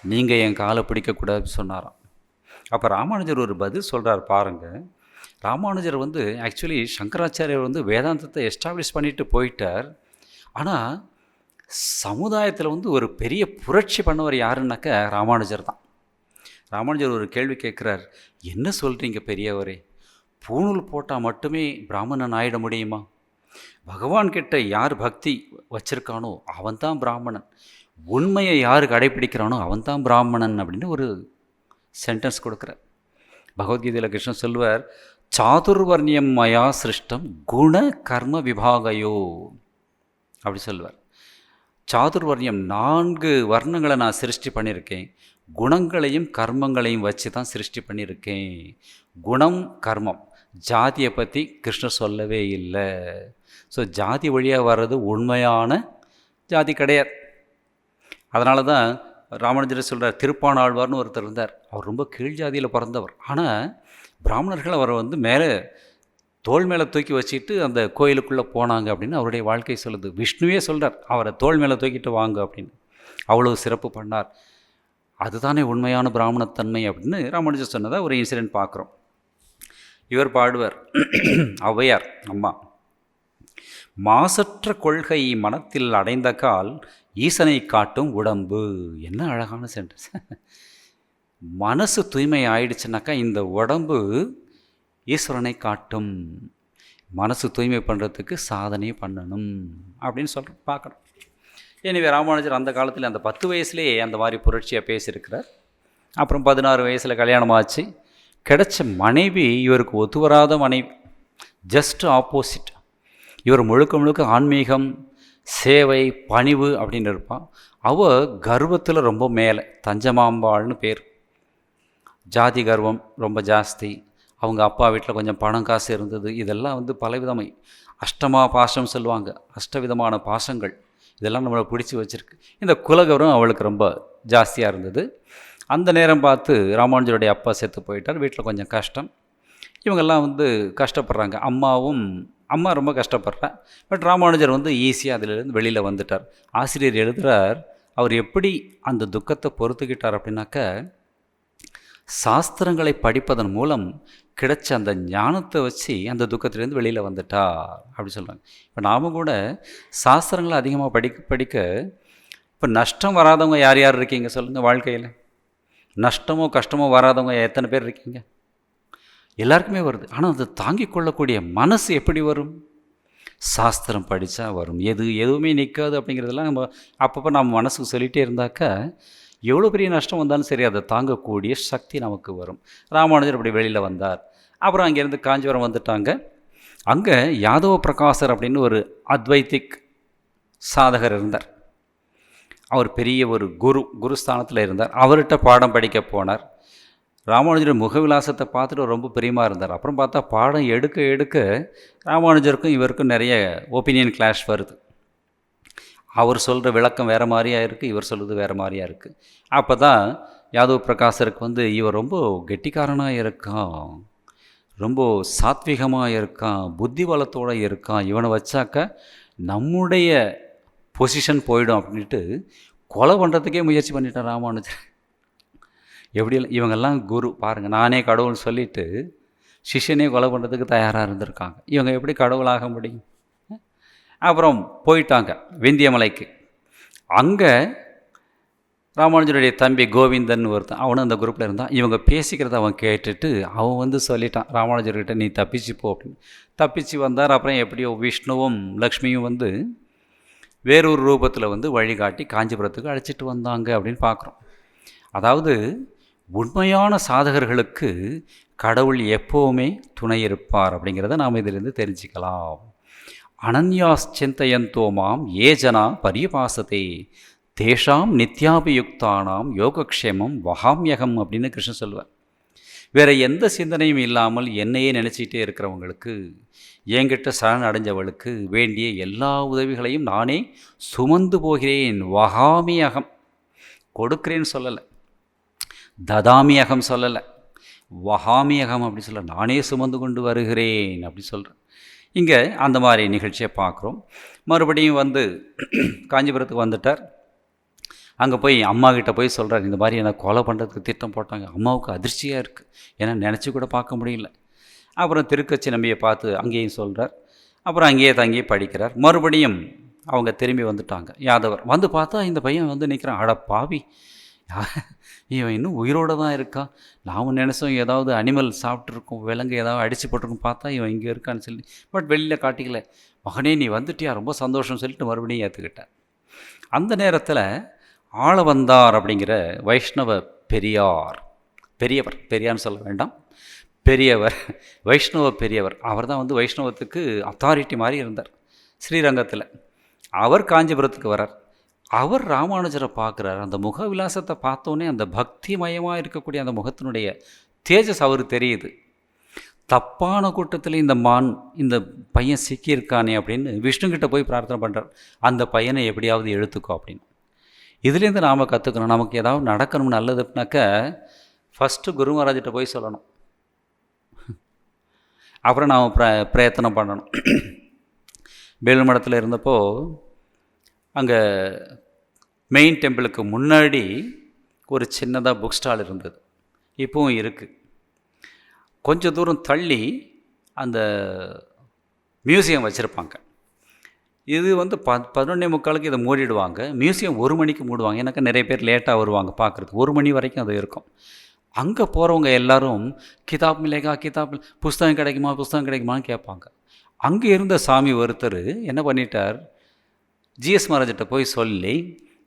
நீங்கள் என் காலை பிடிக்கக்கூடாதுன்னு சொன்னாராம். அப்போ ராமானுஜர் ஒரு பதில் சொல்கிறார் பாருங்கள். ராமானுஜர் ஆக்சுவலி சங்கராச்சாரியர் வேதாந்தத்தை எஸ்டாப்ளிஷ் பண்ணிட்டு போயிட்டார். ஆனால் சமுதாயத்தில் ஒரு பெரிய புரட்சி பண்ணவர் யாருன்னாக்கா ராமானுஜர் தான். ராமானுஜர் ஒரு கேள்வி கேட்குறார், என்ன சொல்கிறீங்க பெரியவரே, பூணூல் போட்டால் மட்டுமே பிராமணன் ஆகிட முடியுமா? பகவான்கிட்ட யார் பக்தி வச்சிருக்கானோ அவன் தான் பிராமணன், உண்மையை யார் கடைப்பிடிக்கிறானோ அவன் தான் பிராமணன் அப்படின்னு ஒரு சென்டென்ஸ் கொடுக்குறார். பகவத்கீதையில் கிருஷ்ணன் சொல்லுவார், சாதுர்வர்ணியம் மயா சிருஷ்டம் குண கர்ம விபாகையோ அப்படி சொல்லுவார். சாதுர்வர்ணியம் 4 வர்ணங்களை நான் சிருஷ்டி பண்ணியிருக்கேன். குணங்களையும் கர்மங்களையும் வச்சு தான் சிருஷ்டி பண்ணியிருக்கேன். குணம் கர்மம், ஜாதியை பற்றி கிருஷ்ணர் சொல்லவே இல்லை. ஸோ ஜாதி வழியாக வர்றது உண்மையான ஜாதி கிடையாது. அதனால தான் ராமானுஜர் சொல்கிறார், திருப்பாணாழ்வார்னு ஒருத்தர் இருந்தார். அவர் ரொம்ப கீழ் ஜாதியில் பிறந்தவர். ஆனால் பிராமணர்கள் அவரை மேலே தோள் மேலே தூக்கி வச்சுட்டு அந்த கோயிலுக்குள்ளே போனாங்க அப்படின்னு அவருடைய வாழ்க்கை சொல்லுது. விஷ்ணுவே சொல்கிறார், அவரை தோள் மேலே தூக்கிட்டு வாங்க அப்படின்னு. அவ்வளோ சிறப்பு பண்ணார். அதுதானே உண்மையான பிராமணத்தன்மை அப்படின்னு ராமானுஜர் சொன்னதை ஒரு இன்சிடென்ட் பார்க்குறோம். இவர் பாடுவார், ஔவையார் அம்மா, மாசற்ற கொள்கை மனத்தில் அடைந்த கால் ஈசனை காட்டும் உடம்பு. என்ன அழகான சென்டென்ஸ். மனசு தூய்மை ஆயிடுச்சுனாக்கா இந்த உடம்பு ஈஸ்வரனை காட்டும். மனசு தூய்மை பண்ணுறதுக்கு சாதனை பண்ணணும் அப்படின்னு பார்க்குறோம். எனவே ராமானுஜர் அந்த காலத்தில் அந்த 10 வயசுலேயே அந்த மாதிரி புரட்சியாக பேசியிருக்கிறார். அப்புறம் 16 வயசில் கல்யாணம் ஆச்சு. கிடைச்ச மனைவி இவருக்கு ஒத்து வராத மனைவி, ஜஸ்ட் ஆப்போசிட். இவர் முழுக்க முழுக்க ஆன்மீகம், சேவை, பணிவு அப்படின்னு இருப்பான். அவள் கர்வத்தில் ரொம்ப மேலே, தஞ்சமாம்பாள்னு பேர். ஜாதி கர்வம் ரொம்ப ஜாஸ்தி. அவங்க அப்பா வீட்டில் கொஞ்சம் பணம் காசு இருந்தது. இதெல்லாம் பலவிதமாக அஷ்டமா பாசம் சொல்லுவாங்க, அஷ்டவிதமான பாசங்கள். இதெல்லாம் நம்மளை பிடிச்சி வச்சுருக்கு. இந்த குலகௌரவம் அவளுக்கு ரொம்ப ஜாஸ்தியாக இருந்தது. அந்த நேரம் பார்த்து ராமானுஜருடைய அப்பா செத்து போயிட்டார். வீட்டில் கொஞ்சம் கஷ்டம். இவங்கெல்லாம் கஷ்டப்படுறாங்க. அம்மா ரொம்ப கஷ்டப்படுறா. பட் ராமானுஜர் ஈஸியாக அதிலிருந்து வெளியில் வந்துட்டார். ஆசிரியர் எழுதுகிறார், அவர் எப்படி அந்த துக்கத்தை பொறுத்துக்கிட்டார் அப்படின்னாக்க, சாஸ்திரங்களை படிப்பதன் மூலம் கிடைச்ச அந்த ஞானத்தை வச்சு அந்த துக்கத்திலேருந்து வெளியில் வந்துட்டார் அப்படி சொல்கிறாங்க. இப்போ நாம் கூட சாஸ்திரங்களை அதிகமாக படிக்க இப்போ நஷ்டம் வராதவங்க யார் யார் இருக்கீங்க சொல்லுங்கள்? வாழ்க்கையில் நஷ்டமோ கஷ்டமோ வராதவங்க எத்தனை பேர் இருக்கீங்க? எல்லாருக்குமே வருது. ஆனால் அதை தாங்கிக் கொள்ளக்கூடிய மனசு எப்படி வரும்? சாஸ்திரம் படித்தா வரும். எதுவுமே நிற்காது அப்படிங்கிறதெல்லாம் நம்ம அப்பப்போ நம்ம மனசுக்கு சொல்லிகிட்டே இருந்தாக்கா எவ்வளோ பெரிய நஷ்டம் வந்தாலும் சரி அதை தாங்கக்கூடிய சக்தி நமக்கு வரும். ராமானுஜர் அப்படி வெளியில் வந்தார். அப்புறம் அங்கேருந்து காஞ்சிபுரம் வந்துட்டாங்க. அங்கே யாதவ பிரகாசர் அப்படின்னு ஒரு அத்வைத்திக் சாதகர் இருந்தார். அவர் பெரிய ஒரு குருஸ்தானத்தில் இருந்தார். அவர்கிட்ட பாடம் படிக்க போனார். ராமானுஜர் முகவிலாசத்தை பார்த்துட்டு ரொம்ப பிரியமாக இருந்தார். அப்புறம் பார்த்தா பாடம் எடுக்க ராமானுஜருக்கும் இவருக்கும் நிறைய ஒப்பீனியன் கிளாஷ் வருது. அவர் சொல்கிற விளக்கம் வேறு மாதிரியாக இருக்குது, இவர் சொல்கிறது வேறு மாதிரியாக இருக்குது. அப்போ தான் யாதவ பிரகாசருக்கு இவர் ரொம்ப கெட்டிக்காரனாக இருக்கான், ரொம்ப சாத்விகமாக இருக்கான், புத்தி பலத்தோடு இருக்கான், இவனை வச்சாக்க நம்முடைய பொசிஷன் போயிடும் அப்படின்ட்டு கொலை பண்ணுறதுக்கே முயற்சி பண்ணிட்டான் ராமானுஜர். எப்படியெல்லாம் இவங்கெல்லாம் குரு பாருங்கள், நானே கடவுள்னு சொல்லிவிட்டு சிஷ்யனே கொலை பண்ணுறதுக்கு தயாராக இருந்திருக்காங்க. இவங்க எப்படி கடவுளாக முடியும்? அப்புறம் போயிட்டாங்க விந்தியமலைக்கு. அங்கே ராமானுஜருடைய தம்பி கோவிந்தன் ஒருத்தன், அவனும் அந்த குரூப்பில் இருந்தான். இவங்க பேசிக்கிறத அவன் கேட்டுட்டு அவன் சொல்லிட்டான் ராமானுஜர்கிட்ட, நீ தப்பிச்சு போ அப்படின்னு. தப்பிச்சு வந்தார். அப்புறம் எப்படியோ விஷ்ணுவும் லக்ஷ்மியும் வேறொரு ரூபத்தில் வழிகாட்டி காஞ்சிபுரத்துக்கு அழைச்சிட்டு வந்தாங்க அப்படின்னு பார்க்குறோம். அதாவது உண்மையான சாதகர்களுக்கு கடவுள் எப்போவுமே துணை இருப்பார் அப்படிங்கிறத நாம் இதிலிருந்து தெரிஞ்சுக்கலாம். அனன்யாஸ்சிந்தயந்தோ மாம் ஏ ஜனா பரியபாசதே தேஷாம் நித்யாபியுக்தானாம் யோகக்ஷேமம் வகாமியகம் அப்படின்னு கிருஷ்ணன் சொல்லுவார். வேறு எந்த சிந்தனையும் இல்லாமல் என்னையே நினச்சிக்கிட்டே இருக்கிறவங்களுக்கு, என்கிட்ட சரண் அடைஞ்சவளுக்கு வேண்டிய எல்லா உதவிகளையும் நானே சுமந்து போகிறேன். வகாமியகம், கொடுக்கிறேன்னு சொல்லலை, ததாமியகம் சொல்லலை, வகாமியகம் அப்படி சொல்ல, நானே சுமந்து கொண்டு வருகிறேன் அப்படி சொல்கிறேன். இங்கே அந்த மாதிரி நிகழ்ச்சியை பார்க்குறோம். மறுபடியும் காஞ்சிபுரத்துக்கு வந்துட்டார். அங்கே போய் அம்மாக்கிட்ட போய் சொல்கிறார், இந்த மாதிரி என்னை கொலை பண்ணுறதுக்கு திட்டம் போட்டாங்க. அம்மாவுக்கு அதிர்ச்சியாக இருக்குது, ஏன்னா நினச்சி கூட பார்க்க முடியல. அப்புறம் திருக்கச்சி நம்பியை பார்த்து அங்கேயும் சொல்கிறார். அப்புறம் அங்கேயே தங்கி படிக்கிறார். மறுபடியும் அவங்க திரும்பி வந்துட்டாங்க. யாதவர் பார்த்தா இந்த பையன் நிற்கிறான். அட பாவி, இவன் இன்னும் உயிரோடு தான் இருக்கான். நாம் நினைச்சோம் ஏதாவது அனிமல் சாப்பிட்ருக்கோம், விலங்கு ஏதாவது அடித்து போட்டிருக்கும், பார்த்தா இவன் இங்கே இருக்கான்னு சொல்லி. பட் வெளியில் காட்டிக்கல. மகனே நீ வந்துட்டியா, ரொம்ப சந்தோஷம் சொல்லிட்டு மறுபடியும் ஏற்றுக்கிட்டேன். அந்த நேரத்தில் ஆளவந்தார் அப்படிங்கிற வைஷ்ணவ பெரியவர்னு சொல்ல வேண்டாம், பெரியவர், வைஷ்ணவ பெரியவர். அவர் தான் வைஷ்ணவத்துக்கு அத்தாரிட்டி மாதிரி இருந்தார் ஸ்ரீரங்கத்தில். அவர் காஞ்சிபுரத்துக்கு வரார். அவர் ராமானுஜரை பார்க்குறார். அந்த முக விலாசத்தை பார்த்தோன்னே அந்த பக்திமயமாக இருக்கக்கூடிய அந்த முகத்தினுடைய தேஜஸ் அவருக்கு தெரியுது. தப்பான கூட்டத்தில் இந்த பையன் சிக்கியிருக்கானே அப்படின்னு விஷ்ணுக்கிட்ட போய் பிரார்த்தனை பண்ணுறார், அந்த பையனை எப்படியாவது எழுத்துக்கோ அப்படின்னு. இதுலேருந்து நாம் கற்றுக்கணும், நமக்கு ஏதாவது நடக்கணும் நல்லதுனாக்க ஃபஸ்ட்டு குரு மகாராஜிட்ட போய் சொல்லணும், அப்புறம் நாம் பிரயத்தனம் பண்ணணும். வேலூர் மடத்தில் இருந்தப்போ அங்கே மெயின் டெம்பிளுக்கு முன்னாடி ஒரு சின்னதாக புக் ஸ்டால் இருந்தது, இப்போவும் இருக்குது. கொஞ்சம் தூரம் தள்ளி அந்த மியூசியம் வச்சுருப்பாங்க. இது 11:45 இதை மூடிடுவாங்க. மியூசியம் 1 மணிக்கு மூடுவாங்க. எனக்கு நிறைய பேர் லேட்டாக வருவாங்க பார்க்குறதுக்கு. 1 மணி வரைக்கும் அது இருக்கும். அங்கே போகிறவங்க எல்லோரும் கிதாப் மிலேகா, புஸ்தகம் கிடைக்குமான்னு கேட்பாங்க. அங்கே இருந்த சாமி ஒருத்தர் என்ன பண்ணிட்டார், ஜிஎஸ் மகாராஜிட்ட போய் சொல்லி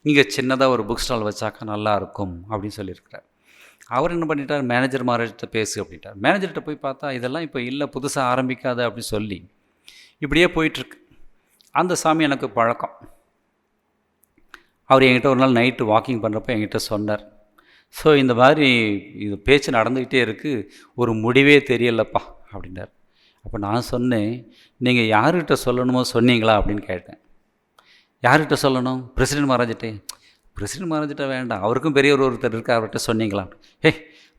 இங்கே சின்னதாக ஒரு புக் ஸ்டால் வச்சாக்கா நல்லாயிருக்கும் அப்படின்னு சொல்லியிருக்கிறார். அவர் என்ன பண்ணிட்டார், மேனேஜர் மகாராஜிட்ட பேசு அப்படின்ட்டார். மேனேஜர்கிட்ட போய் பார்த்தா இதெல்லாம் இப்போ இல்லை, புதுசாக ஆரம்பிக்காத அப்படின்னு சொல்லி இப்படியே போயிட்டுருக்கு. அந்த சாமி எனக்கு பழக்கம். அவர் என்கிட்ட ஒரு நாள் நைட்டு வாக்கிங் பண்ணுறப்ப என்கிட்ட சொன்னார், ஸோ இந்த மாதிரி இது பேச்சு நடந்துக்கிட்டே இருக்குது, ஒரு முடிவே தெரியலப்பா அப்படின்னார். அப்போ நான் சொன்னேன், நீங்கள் யார்கிட்ட சொல்லணுமோ சொன்னீங்களா அப்படின்னு கேட்டேன். யார்கிட்ட சொல்லணும்? பிரசிடென்ட் மகாராஜிட்ட வேண்டாம், அவருக்கும் பெரியவர் ஒருத்தர் இருக்கார், அவர்கிட்ட சொன்னீங்களா?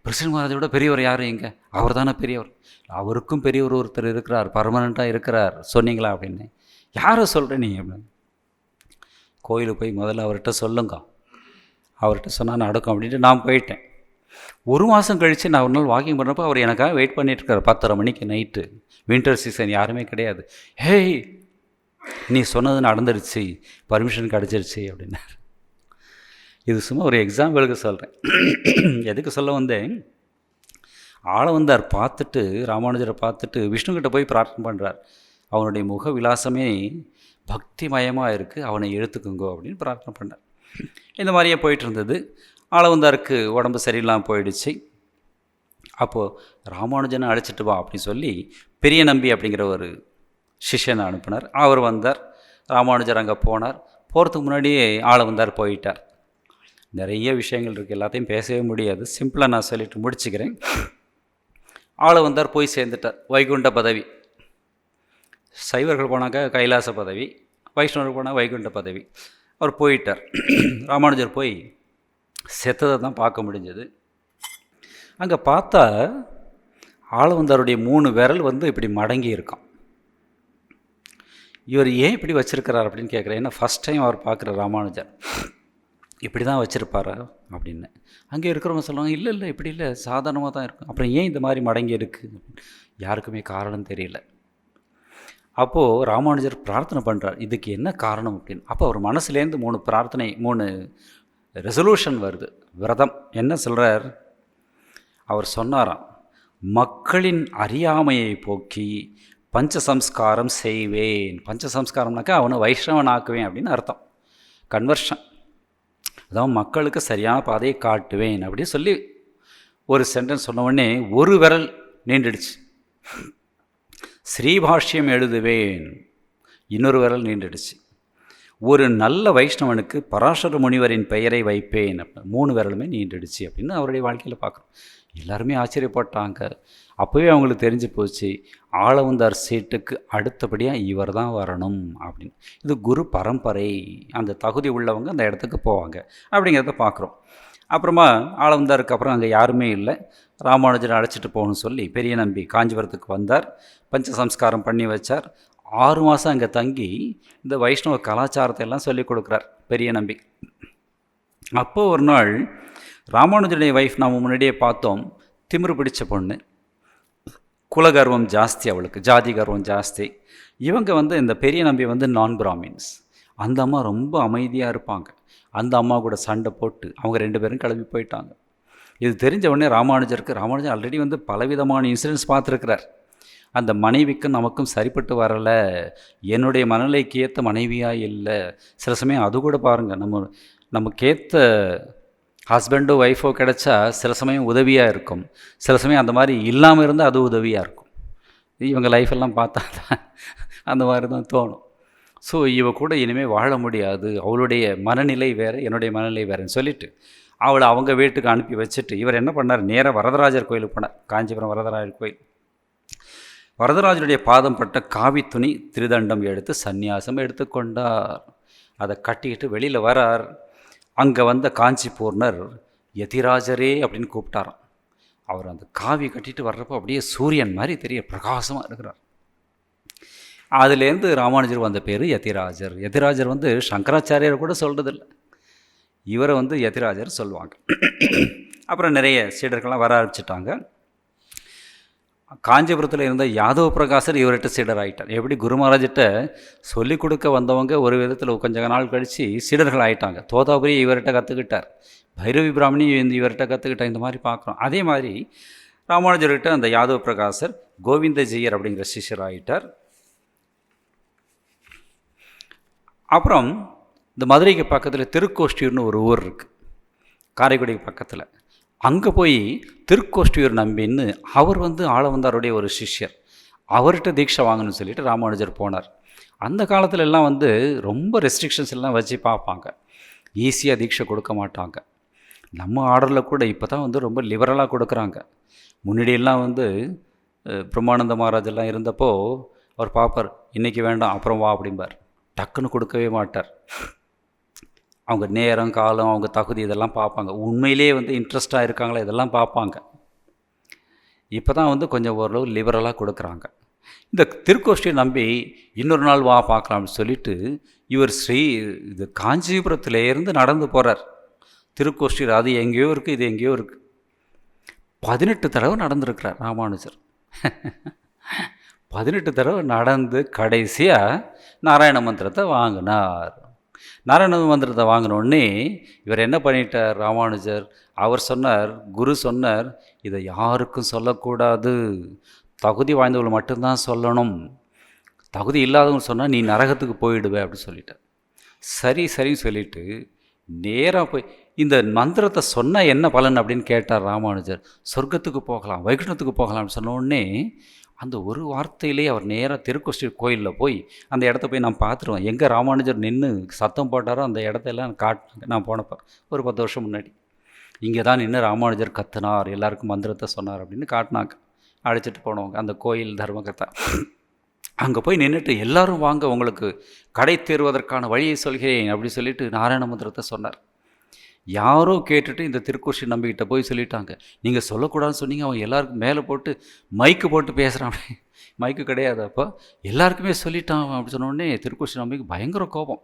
பிரசிடென்ட் மகாராஜோட பெரியவர் யார்? எங்கே? அவர் தானே பெரியவர். அவருக்கும் பெரியவர் ஒருத்தர் இருக்கிறார், பர்மனெண்ட்டாக இருக்கிறார், சொன்னீங்களா அப்படின்னு. யாரை சொல்கிற நீ அப்படின்னு. கோயிலுக்கு போய் முதல்ல அவர்கிட்ட சொல்லுங்க, அவர்கிட்ட சொன்னால் நடக்கும் அப்படின்ட்டு நான் போயிட்டேன். 1 மாதம் கழித்து நான் ஒரு நாள் வாக்கிங் பண்ணுறப்போ அவர் எனக்காக வெயிட் பண்ணிட்டுருக்கார். 10:30 மணிக்கு நைட்டு, வின்டர் சீசன், யாருமே கிடையாது. ஹேய், நீ சொன்னது நடந்துருச்சு, பர்மிஷன் கிடச்சிருச்சு அப்படின்னார். இது சும்மா ஒரு எக்ஸாம்பிளுக்கு சொல்கிறேன். எதுக்கு சொல்ல வந்தேன், ஆளவந்தார் பார்த்துட்டு, ராமானுஜரை பார்த்துட்டு விஷ்ணுக்கிட்ட போய் பிரார்த்தனை பண்ணுறார். அவனுடைய முக விலாசமே பக்திமயமாக இருக்குது, அவனை எழுத்துக்குங்கோ அப்படின்னு பிரார்த்தனை பண்ணார். இந்த மாதிரியே போயிட்டு இருந்தது. ஆளவந்தாருக்கு உடம்பு சரியில்லாமல் போயிடுச்சு. அப்போது ராமானுஜனை அழைச்சிட்டு வா அப்படின்னு சொல்லி பெரிய நம்பி அப்படிங்கிற ஒரு சிஷ்யனை அனுப்பினார். அவர் வந்தார். ராமானுஜர் அங்கே போனார். போகிறதுக்கு முன்னாடியே ஆளவந்தார் போயிட்டார். நிறைய விஷயங்கள் இருக்குது, எல்லாத்தையும் பேசவே முடியாது, சிம்பிளாக நான் சொல்லிட்டு முடிச்சுக்கிறேன். ஆளவந்தார் போய் சேர்ந்துட்டார். வைகுண்ட பதவி. சைவர்கள் போனாக்கா கைலாச பதவி, வைஷ்ணவர்கள் போனால் வைகுண்ட பதவி. அவர் போயிட்டார். ராமானுஜர் போய் செத்ததை தான் பார்க்க முடிஞ்சது. அங்கே பார்த்தா ஆளவந்தாருடைய 3 விரல் இப்படி மடங்கி இருக்கான். இவர் ஏன் இப்படி வச்சுருக்கிறார் அப்படின்னு கேட்குறேன். ஏன்னா ஃபஸ்ட் டைம் அவர் பார்க்குற ராமானுஜர் இப்படி தான் வச்சுருப்பாரா அப்படின்னு. அங்கே இருக்கிறவங்க சொல்லுவாங்க, இல்லை இப்படி இல்லை, சாதாரணமாக தான் இருக்கும். அப்புறம் ஏன் இந்த மாதிரி மடங்கி இருக்குது? யாருக்குமே காரணம் தெரியல. அப்போது ராமானுஜர் பிரார்த்தனை பண்ணுறார், இதுக்கு என்ன காரணம் அப்படின்னு. அப்போ அவர் மனசுலேருந்து 3 ரெசல்யூஷன் வருது, விரதம். என்ன சொல்கிறார், அவர் சொன்னாராம், மக்களின் அறியாமையை போக்கி பஞ்சசம்ஸ்காரம் செய்வேன். பஞ்சசம்ஸ்காரம்னாக்கா அவனை வைஷ்ணவன் ஆக்குவேன் அப்படின்னு அர்த்தம். கன்வர்ஷன், அதான் மக்களுக்கு சரியான பாதையை காட்டுவேன் அப்படின்னு சொல்லி ஒரு சென்டென்ஸ் சொன்ன உடனே ஒரு விரல் நீண்டுடுச்சு. ஸ்ரீபாஷ்யம் எழுதுவேன், இன்னொரு விரல் நீண்டுடுச்சு. ஒரு நல்ல வைஷ்ணவனுக்கு பராசர முனிவரின் பெயரை வைப்பேன் அப்படின்னு 3 விரலுமே நீண்டுடுச்சு அப்படின்னு அவருடைய வாழ்க்கையில் பார்க்குறோம். எல்லாருமே ஆச்சரியப்பட்டாங்க. அப்போவே அவங்களுக்கு தெரிஞ்சு போச்சு, ஆளவந்தார் சீட்டுக்கு அடுத்தபடியாக இவர் தான் வரணும் அப்படின்னு. இது குரு பரம்பரை, அந்த தகுதி உள்ளவங்க அந்த இடத்துக்கு போவாங்க அப்படிங்கிறத பார்க்குறோம். அப்புறமா ஆளவந்தாருக்கு அப்புறம் அங்கே யாருமே இல்லை. ராமானுஜரை அழைச்சிட்டு போகணும்னு சொல்லி பெரிய நம்பி காஞ்சிபுரத்துக்கு வந்தார். பஞ்சசம்ஸ்காரம் பண்ணி வச்சார். 6 மாதம் அங்கே தங்கி இந்த வைஷ்ணவ கலாச்சாரத்தை எல்லாம் சொல்லிக் கொடுக்குறார் பெரிய நம்பி. அப்போது ஒரு நாள் ராமானுஜருடைய வைஃப் நாம் முன்னாடியே பார்த்தோம், திமிரு பிடிச்ச பொண்ணு, குலகர்வம் ஜாஸ்தி, அவளுக்கு ஜாதி கர்வம் ஜாஸ்தி. இவங்க இந்த பெரிய நம்பி நான் பிராமின்ஸ். அந்த அம்மா ரொம்ப அமைதியாக இருப்பாங்க. அந்த அம்மா கூட சண்டை போட்டு அவங்க 2 பேரும் கிளம்பி போயிட்டாங்க. இது தெரிஞ்ச உடனே ராமானுஜர் ஆல்ரெடி பலவிதமான இன்சிடென்ட்ஸ் பார்த்துருக்கிறார். அந்த மனைவிக்கும் நமக்கும் சரிப்பட்டு வரலை, என்னுடைய மனநிலைக்கு ஏற்ற மனைவியாக இல்லை. சில சமயம் அது கூட பாருங்கள், நமக்கேற்ற ஹஸ்பண்டோ ஒய்ஃபோ கிடச்சா சில சமயம் உதவியாக இருக்கும், சில சமயம் அந்த மாதிரி இல்லாமல் இருந்தால் அது உதவியாக இருக்கும். இவங்க லைஃப்பெல்லாம் பார்த்தா தான் அந்த மாதிரி தான் தோணும். ஸோ இவ கூட இனிமேல் வாழ முடியாது, அவளுடைய மனநிலை வேறு, என்னுடைய மனநிலை வேறுன்னு சொல்லிவிட்டு அவளை அவங்க வீட்டுக்கு அனுப்பி வச்சுட்டு இவர் என்ன பண்ணார், நேராக வரதராஜர் கோயிலுக்கு போனார். காஞ்சிபுரம் வரதராஜர் கோயில். வரதராஜருடைய பாதம் பட்ட காவி துணி திருதண்டம் எடுத்து சந்நியாசம் எடுத்துக்கொண்டார். அதை கட்டிக்கிட்டு வெளியில் வரார். அங்கே வந்த காஞ்சி பூர்ணர் யதிராஜரே அப்படின்னு கூப்பிட்டாராம். அவர் அந்த காவி கட்டிட்டு வர்றப்போ அப்படியே சூரியன் மாதிரி தெரிய பிரகாசமாக இருக்கிறார். அதுலேருந்து ராமானுஜர் வந்த பேர் யதிராஜர். யதிராஜர் சங்கராச்சாரியர் கூட சொல்கிறதில்ல, இவரை யதிராஜர் சொல்லுவாங்க. அப்புறம் நிறைய சீடர்கள்லாம் வர ஆரம்பிச்சிட்டாங்க. காஞ்சிபுரத்தில் இருந்த யாதவ பிரகாசர் இவர்கிட்ட சீடர் ஆகிட்டார். எப்படி குரு மகாராஜிட்ட சொல்லிக் கொடுக்க வந்தவங்க ஒரு விதத்தில் கொஞ்ச நாள் கழித்து சீடர்கள் ஆகிட்டாங்க. தோதாபுரி இவர்கிட்ட கற்றுக்கிட்டார், பைரவி பிராமணி இவர்கிட்ட கற்றுக்கிட்டார். இந்த மாதிரி பார்க்குறோம். அதே மாதிரி ராமானுஜர்கிட்ட அந்த யாதவ பிரகாசர் கோவிந்தஜீயர் அப்படிங்கிற சிஷ்யர் ஆகிட்டார். அப்புறம் இந்த மதுரைக்கு பக்கத்தில் திருக்கோஷ்டியூர்னு ஒரு ஊர் இருக்குது, காரைக்குடிக்கு பக்கத்தில். அங்கே போய் திருக்கோஷ்டியூர் நம்பின்னு அவர் ஆளவந்தாருடைய ஒரு சிஷ்யர், அவர்கிட்ட தீட்சை வாங்கணும்னு சொல்லிட்டு ராமானுஜர் போனார். அந்த காலத்துல எல்லாம் ரொம்ப ரெஸ்ட்ரிக்ஷன்ஸ் எல்லாம் வச்சு பார்ப்பாங்க, ஈஸியாக தீட்சை கொடுக்க மாட்டாங்க. நம்ம ஆர்டரில் கூட இப்போ தான் ரொம்ப லிபரலாக கொடுக்குறாங்க. முன்னாடியெல்லாம் பிரம்மானந்த மகாராஜெல்லாம் இருந்தப்போ அவர் பார்ப்பார், இன்றைக்கி வேண்டாம் அப்புறம் வா அப்படிம்பார். டக்குன்னு கொடுக்கவே மாட்டார். அவங்க நேரம் காலம் அவங்க தகுதி இதெல்லாம் பார்ப்பாங்க. உண்மையிலே இன்ட்ரெஸ்டாக இருக்காங்களா இதெல்லாம் பார்ப்பாங்க. இப்போ தான் கொஞ்சம் ஓரளவு லிபரலாக கொடுக்குறாங்க. இந்த திருக்கோஷ்டியை நம்பி இன்னொரு நாள் வா பார்க்கலாம்னு சொல்லிட்டு இவர் இது காஞ்சிபுரத்துலேருந்து நடந்து போகிறார். திருக்கோஷ்டியில் அது எங்கேயோ இருக்குது, இது எங்கேயோ இருக்குது. 18 தடவை நடந்துருக்கிறார் ராமானுஜர். 18 தடவை நடந்து கடைசியாக நாராயண மந்திரத்தை வாங்கினார். நாராயண மந்திரத்தை வாங்கினோடனே இவர் என்ன பண்ணிட்டார் ராமானுஜர், அவர் சொன்னார், குரு சொன்னார், இதை யாருக்கும் சொல்லக்கூடாது, தகுதி வாய்ந்தவர்கள் மட்டும்தான் சொல்லணும், தகுதி இல்லாதவங்க சொன்னால் நீ நரகத்துக்கு போயிடுவே அப்படின்னு சொல்லிட்டார். சரி சரின்னு சொல்லிவிட்டு நேராக போய் இந்த மந்திரத்தை சொன்னால் என்ன பலன் அப்படின்னு கேட்டார் ராமானுஜர். சொர்க்கத்துக்கு போகலாம், வைகுண்டத்துக்கு போகலாம்னு சொன்னோடனே அந்த ஒரு வார்த்தையிலே அவர் நேராக திருக்கோஷ்டியூர் கோயிலில் போய் அந்த இடத்த போய் நான் பார்த்துருவேன். எங்கே ராமானுஜர் நின்று சத்தம் போட்டாரோ அந்த இடத்தையெல்லாம் காட்டினாங்க. நான் போனப்போ ஒரு 10 வருஷம் முன்னாடி இங்கே தான் நின்று ராமானுஜர் கத்துனார், எல்லாருக்கும் மந்திரத்தை சொன்னார் அப்படின்னு காட்டினாங்க. அழைச்சிட்டு போனவங்க அந்த கோயில் தர்மகர்த்தா. அங்கே போய் நின்றுட்டு எல்லாரும் வாங்க, உங்களுக்கு கடை தேர்வதற்கான வழியை சொல்கிறேன் அப்படி சொல்லிட்டு நாராயண மந்திரத்தை சொன்னார். யாரோ கேட்டுட்டு இந்த திருக்கோஷ்டி நம்பிக்கிட்ட போய் சொல்லிட்டாங்க, நீங்கள் சொல்லக்கூடாதுன்னு சொன்னீங்க, அவன் எல்லாருக்கும் மேலே போட்டு மைக்கு போட்டு பேசுகிறான். மைக்கு கிடையாது, அப்போ எல்லாருக்குமே சொல்லிட்டான் அப்படி சொன்னோடனே திருக்கோஷ்டி நம்பிக்கு பயங்கர கோபம்.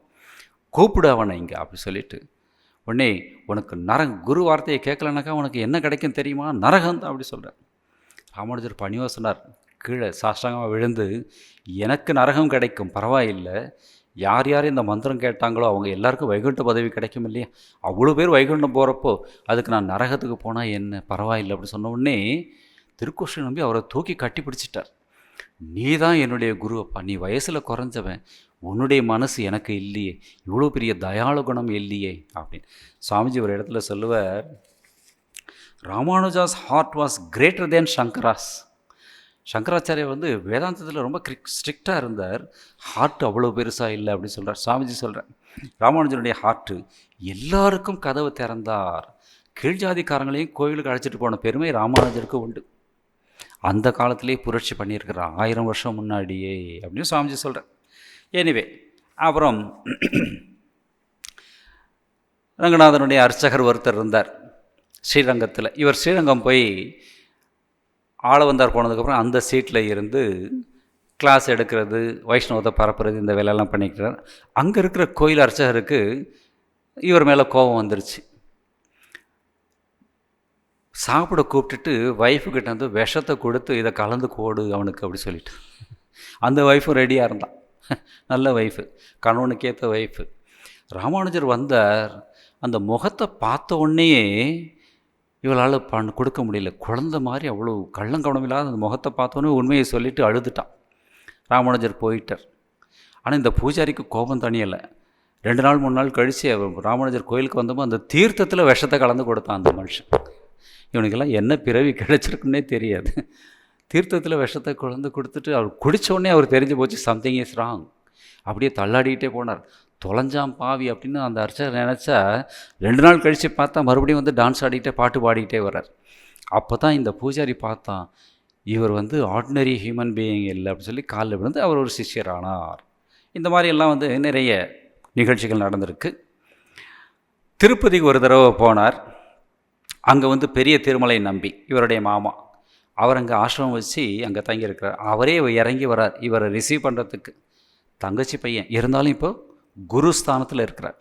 கூப்பிடு அவனை இங்கே அப்படி சொல்லிட்டு உடனே உனக்கு குரு வார்த்தையை கேட்கலனாக்கா உனக்கு என்ன கிடைக்கும் தெரியுமா, நரகம் அப்படி சொல்கிறேன். ராமானுஜர் பணிவாக சொன்னார், கீழே சாஷ்டாங்கமாக விழுந்து, எனக்கு நரகம் கிடைக்கும் பரவாயில்லை, யார் யார் இந்த மந்திரம் கேட்டாங்களோ அவங்க எல்லாருக்கும் வைகுண்ட பதவி கிடைக்கும் இல்லையா, அவ்வளோ பேர் வைகுண்டம் போகிறப்போ அதுக்கு நான் நரகத்துக்கு போனால் என்ன பரவாயில்லை அப்படி சொன்ன உடனே திருக்கோஷ்டி நம்பி அவரை தூக்கி கட்டி பிடிச்சிட்டார். நீ தான் என்னுடைய குரு அப்பா, நீ வயசில் குறைஞ்சவன், உன்னுடைய மனசு எனக்கு இல்லையே, இவ்வளோ பெரிய தயாளு குணம் இல்லையே அப்படின்னு. சுவாமிஜி ஒரு இடத்துல சொல்லுவார், ராமானுஜாஸ் heart was greater than Shankara's. சங்கராச்சாரியர் வேதாந்தத்தில் ரொம்ப ஸ்ட்ரிக்டாக இருந்தார், ஹார்ட் அவ்வளோ பெருசாக இல்லை அப்படின்னு சொல்கிறார். சுவாமிஜி சொல்கிறார், ராமானுஜனுடைய ஹார்ட்டு எல்லாருக்கும் கதவு திறந்தார், கீழ்ஜாதிக்காரங்களையும் கோயிலுக்கு அழைச்சிட்டு போன பெருமை ராமானுஜருக்கு உண்டு. அந்த காலத்திலே புரட்சி பண்ணியிருக்கிறார், 1000 வருஷம் முன்னாடியே அப்படின்னு சுவாமிஜி சொல்கிறார். எனிவே அப்புறம் ரங்கநாதனுடைய அர்ச்சகர் ஒருத்தர் இருந்தார் ஸ்ரீரங்கத்தில். இவர் ஸ்ரீரங்கம் போய் ஆளவந்தார் போனதுக்கப்புறம் அந்த சீட்டில் இருந்து கிளாஸ் எடுக்கிறது, வைஷ்ணவத்தை பரப்புறது, இந்த வேலையெல்லாம் பண்ணிக்கிறார். அங்கே இருக்கிற கோயில் அர்ச்சகருக்கு இவர் மேலே கோபம் வந்துருச்சு. சாப்பிட கூப்பிட்டுட்டு ஒய்ஃபுக்கிட்ட விஷத்தை கொடுத்து இதை கலந்து கோடு அவனுக்கு அப்படி சொல்லிட்டு, அந்த ஒய்ஃபும் ரெடியாக இருந்தான், நல்ல ஒய்ஃபு, கணவனுக்கு ஏற்ற ஒய்ஃபு. ராமானுஜர் வந்தார், அந்த முகத்தை பார்த்த உடனேயே இவளால் கொடுக்க முடியல, குழந்த மாதிரி அவ்வளோ கள்ளங்கவனம் இல்லாத அந்த முகத்தை பார்த்தோன்னே உண்மையை சொல்லிவிட்டு அழுதுட்டான். ராமானுஜர் போயிட்டார். ஆனால் இந்த பூஜாரிக்கு கோபம் தனியலை. 2 நாள் 3 நாள் கழித்து ராமானுஜர் கோயிலுக்கு வந்தப்போ அந்த தீர்த்தத்தில் விஷத்தை கலந்து கொடுத்தான் அந்த மனுஷன். இவனுக்கெல்லாம் என்ன பிறவி கிடைச்சிருக்குன்னே தெரியாது. தீர்த்தத்தில் விஷத்தை கலந்து கொடுத்துட்டு அவர் குடித்தோடனே அவர் தெரிஞ்சு போச்சு, சம்திங் இஸ் ராங். அப்படியே தள்ளாடிக்கிட்டே போனார். தொலைஞ்சான் பாவி அப்படின்னு அந்த அர்ச்சகர் நினச்சா 2 நாள் கழித்து பார்த்தா மறுபடியும் வந்து டான்ஸ் ஆடிக்கிட்டே பாட்டு பாடிக்கிட்டே வர்றார். அப்போ தான் இந்த பூஜாரி பார்த்தான், இவர் வந்து ஆர்டினரி ஹியூமன் பீயிங் இல்லை அப்படின்னு சொல்லி காலில் விழுந்து அவர் ஒரு சிஷ்யர் ஆனார். இந்த மாதிரியெல்லாம் வந்து நிறைய நிகழ்ச்சிகள் நடந்திருக்கு. திருப்பதிக்கு ஒரு தடவை போனார். அங்கே வந்து பெரிய திருமலை நம்பி இவருடைய மாமா, அவர் அங்கே ஆசிரமம் வச்சு அங்கே தங்கியிருக்கிறார். அவரே இறங்கி வரார் இவரை ரிசீவ் பண்ணுறதுக்கு. தங்கச்சி பையன் இருந்தாலும் இப்போ குருஸ்தானத்தில் இருக்கிறார்.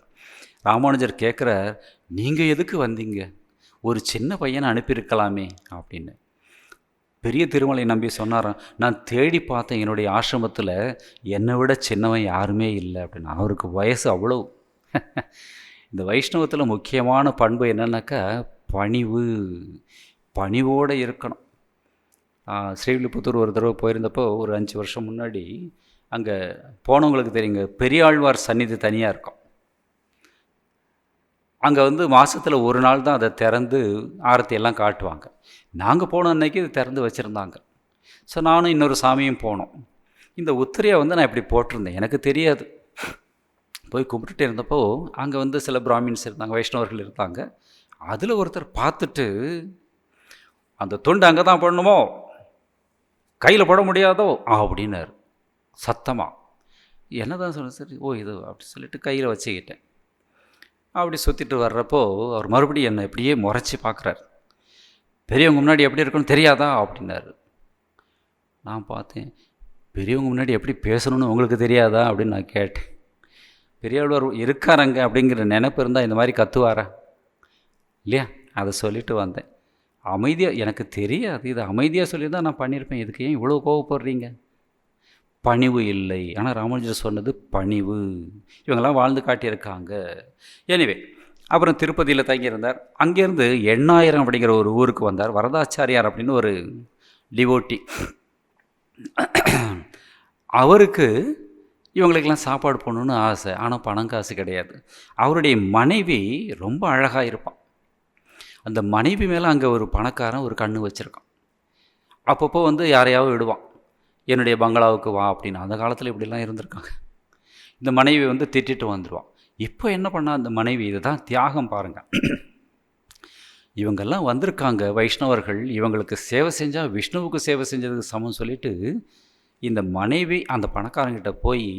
ராமானுஜர் கேட்குறார், நீங்கள் எதுக்கு வந்தீங்க, ஒரு சின்ன பையனை அனுப்பியிருக்கலாமே அப்படின்னு. பெரிய திருமலை நம்பி சொன்னாராம், நான் தேடி பார்த்தேன், என்னுடைய ஆசிரமத்தில் என்னை விட சின்னவன் யாருமே இல்லை அப்படின்னு. அவருக்கு வயசு அவ்வளோ. இந்த வைஷ்ணவத்தில் முக்கியமான பண்பு என்னன்னாக்கா பணிவு. பணிவோடு இருக்கணும். ஸ்ரீவில்லிபுத்தூர் ஒரு தடவை போயிருந்தப்போ ஒரு 5 வருஷம் முன்னாடி அங்கே போனவங்களுக்கு தெரியுங்க, பெரியாழ்வார் சந்நிதி தனியாக இருக்கும். அங்கே வந்து மாதத்தில் ஒரு நாள் தான் அதை திறந்து ஆரத்தி எல்லாம் காட்டுவாங்க. நாங்கள் போன அன்னைக்கு இது திறந்து வச்சுருந்தாங்க. ஸோ நானும் இன்னொரு சாமியும் போனோம். இந்த உத்திரையை வந்து நான் இப்படி போட்டிருந்தேன், எனக்கு தெரியாது. போய் கும்பிட்டுட்டே இருந்தப்போ அங்கே வந்து சில பிராமின்ஸ் இருந்தாங்க, வைஷ்ணவர்கள் இருந்தாங்க. அதில் ஒருத்தர் பார்த்துட்டு, அந்த துண்டு அங்கே தான் போடணுமோ, கையில் போட முடியாதோ அப்படின்னாரு சத்தமாக. என்ன தான் சொல்ல, சரி ஓ இது அப்படி சொல்லிட்டு கையில் வச்சுக்கிட்டேன். அப்படி சுற்றிட்டு வர்றப்போ அவர் மறுபடியும் என்னை எப்படியே முறைச்சி பார்க்குறாரு. பெரியவங்க முன்னாடி எப்படி இருக்கணும் தெரியாதா அப்படின்னாரு. நான் பார்த்தேன், பெரியவங்க முன்னாடி எப்படி பேசணும்னு உங்களுக்கு தெரியாதா அப்படின்னு நான் கேட்டேன். பெரியவர் இருக்காரங்க அப்படிங்கிற நினைப்பு இருந்தால் இந்த மாதிரி கத்துவாரா இல்லையா? அதை சொல்லிட்டு வந்தேன். அமைதியாக, எனக்கு தெரியாது, இது அமைதியாக சொல்லி தான் நான் பண்ணியிருப்பேன், இதுக்கு ஏன் இவ்வளோ கோவப்படுறீங்க? பணிவு இல்லை. ஆனால் ராமானுஜர் சொன்னது பணிவு. இவங்கெல்லாம் வாழ்ந்து காட்டியிருக்காங்க. எனிவே அப்புறம் திருப்பதியில் தங்கியிருந்தார். அங்கேருந்து எண்ணாயிரம் அப்படிங்கிற ஒரு ஊருக்கு வந்தார். வரதாச்சாரியார் அப்படின்னு ஒரு டிவோட்டி. அவருக்கு இவங்களுக்கெல்லாம் சாப்பாடு போடணுன்னு ஆசை. ஆனால் பணம் காசு கிடையாது. அவருடைய மனைவி ரொம்ப அழகாக இருப்பான். அந்த மனைவி மேலே அங்கே ஒரு பணக்காரன் ஒரு கண்ணு வச்சுருக்கான். அப்பப்போ வந்து யாரையாவது விடுவான், என்னுடைய பங்களாவுக்கு வா அப்படின்னு. அந்த காலத்தில் இப்படிலாம் இருந்திருக்காங்க. இந்த மனைவி வந்து திட்டிட்டு வந்துடுவான். இப்போ என்ன பண்ணா அந்த மனைவி, இதுதான் தியாகம் பாருங்கள். இவங்கெல்லாம் வந்திருக்காங்க வைஷ்ணவர்கள், இவங்களுக்கு சேவை செஞ்சால் விஷ்ணுவுக்கு சேவை செஞ்சதுக்கு சமம் சொல்லிட்டு இந்த மனைவி அந்த பணக்காரங்கிட்ட போய்,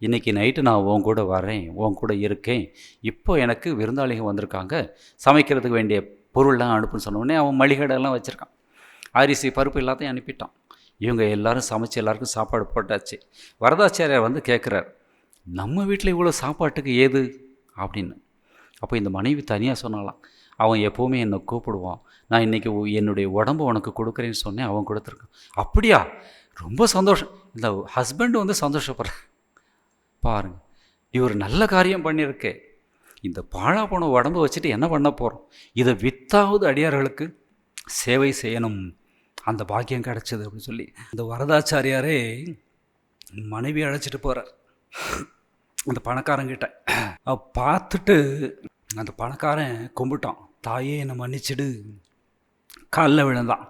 இன்றைக்கி நைட்டு நான் உன் கூட வரேன், உன் கூட இருக்கேன், இப்போ எனக்கு விருந்தாளிகள் வந்திருக்காங்க, சமைக்கிறதுக்கு வேண்டிய பொருள்லாம் அனுப்புன்னு சொன்னோடனே அவன் மளிகடைலாம் வச்சுருக்கான். அரிசி பருப்பு எல்லாத்தையும் அனுப்பிட்டான். இவங்க எல்லோரும் சமைச்சு எல்லாருக்கும் சாப்பாடு போட்டாச்சு. வரதாச்சாரியார் வந்து கேட்குறார், நம்ம வீட்டில் இவ்வளோ சாப்பாட்டுக்கு ஏது அப்படின்னு. அப்போ இந்த மனைவி தனியாக சொன்னாலாம், அவன் எப்போவுமே என்னை கூப்பிடுவான், நான் இன்றைக்கி என்னுடைய உடம்பு உனக்கு கொடுக்குறேன்னு சொன்னேன், அவன் கொடுத்துருக்கான். அப்படியா, ரொம்ப சந்தோஷம். இந்த ஹஸ்பண்டு வந்து சந்தோஷப்படுறேன் பாருங்கள், இவர் நல்ல காரியம் பண்ணியிருக்கு. இந்த பாழா போன உடம்பு வச்சுட்டு என்ன பண்ண போகிறோம், இதை வித்தாவது அடியார்களுக்கு சேவை செய்யணும், அந்த பாக்கியம் கிடச்சிது அப்படின்னு சொல்லி இந்த வரதாச்சாரியாரே மனைவி அழைச்சிட்டு போகிறார் அந்த பணக்காரங்கிட்ட. பார்த்துட்டு அந்த பணக்காரன் கும்பிட்டான், தாயே என்னை மன்னிச்சிடு, காலில் விழுந்தான்.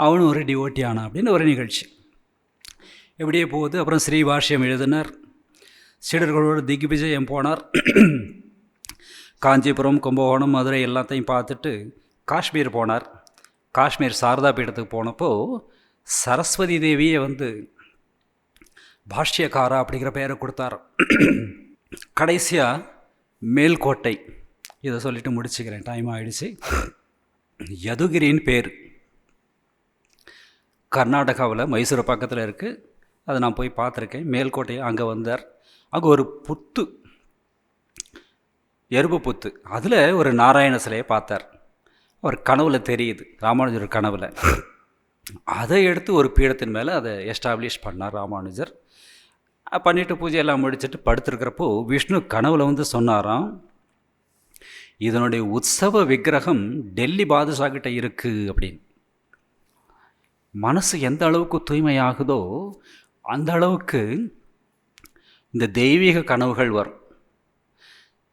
அவனும் ஒரு டிவோட்டி ஆனான் அப்படின்னு ஒரு நிகழ்ச்சி எப்படியே போகுது. அப்புறம் ஸ்ரீபாஷ்யம் எழுதினார், சீடர்களோட திக்விஜயம் போனார். காஞ்சிபுரம், கும்பகோணம், மதுரை எல்லாத்தையும் பார்த்துட்டு காஷ்மீர் போனார். காஷ்மீர் சாரதா பீடத்துக்கு போனப்போ சரஸ்வதி தேவியை வந்து பாஷ்யக்காரா அப்படிங்கிற பெயரை கொடுத்தார். கடைசியாக மேல்கோட்டை, இதை சொல்லிவிட்டு முடிச்சுக்கிறேன், டைம் ஆகிடுச்சு. யதுகிரின்னு பேர், கர்நாடகாவில் மைசூர் பக்கத்தில் இருக்குது. அதை நான் போய் பார்த்துருக்கேன். மேல்கோட்டை அங்கே வந்தார். அங்கே ஒரு புத்து, எறும்பு புத்து, அதில் ஒரு நாராயண சிலையை பார்த்தார். அவர் கனவுல தெரியுது, ராமானுஜர் கனவுல. அதை எடுத்து ஒரு பீடத்தின் மேலே அதை எஸ்டாப்ளிஷ் பண்ணார் ராமானுஜர். பண்ணிவிட்டு பூஜையெல்லாம் முடிச்சுட்டு படுத்துருக்கிறப்போ விஷ்ணு கனவுல வந்து சொன்னாராம், இதனுடைய உற்சவ விக்கிரகம் டெல்லி பாதுஷாக்கிட்ட இருக்குது அப்படின்னு. மனசு எந்த அளவுக்கு தூய்மையாகுதோ அந்த அளவுக்கு இந்த தெய்வீக கனவுகள் வரும்.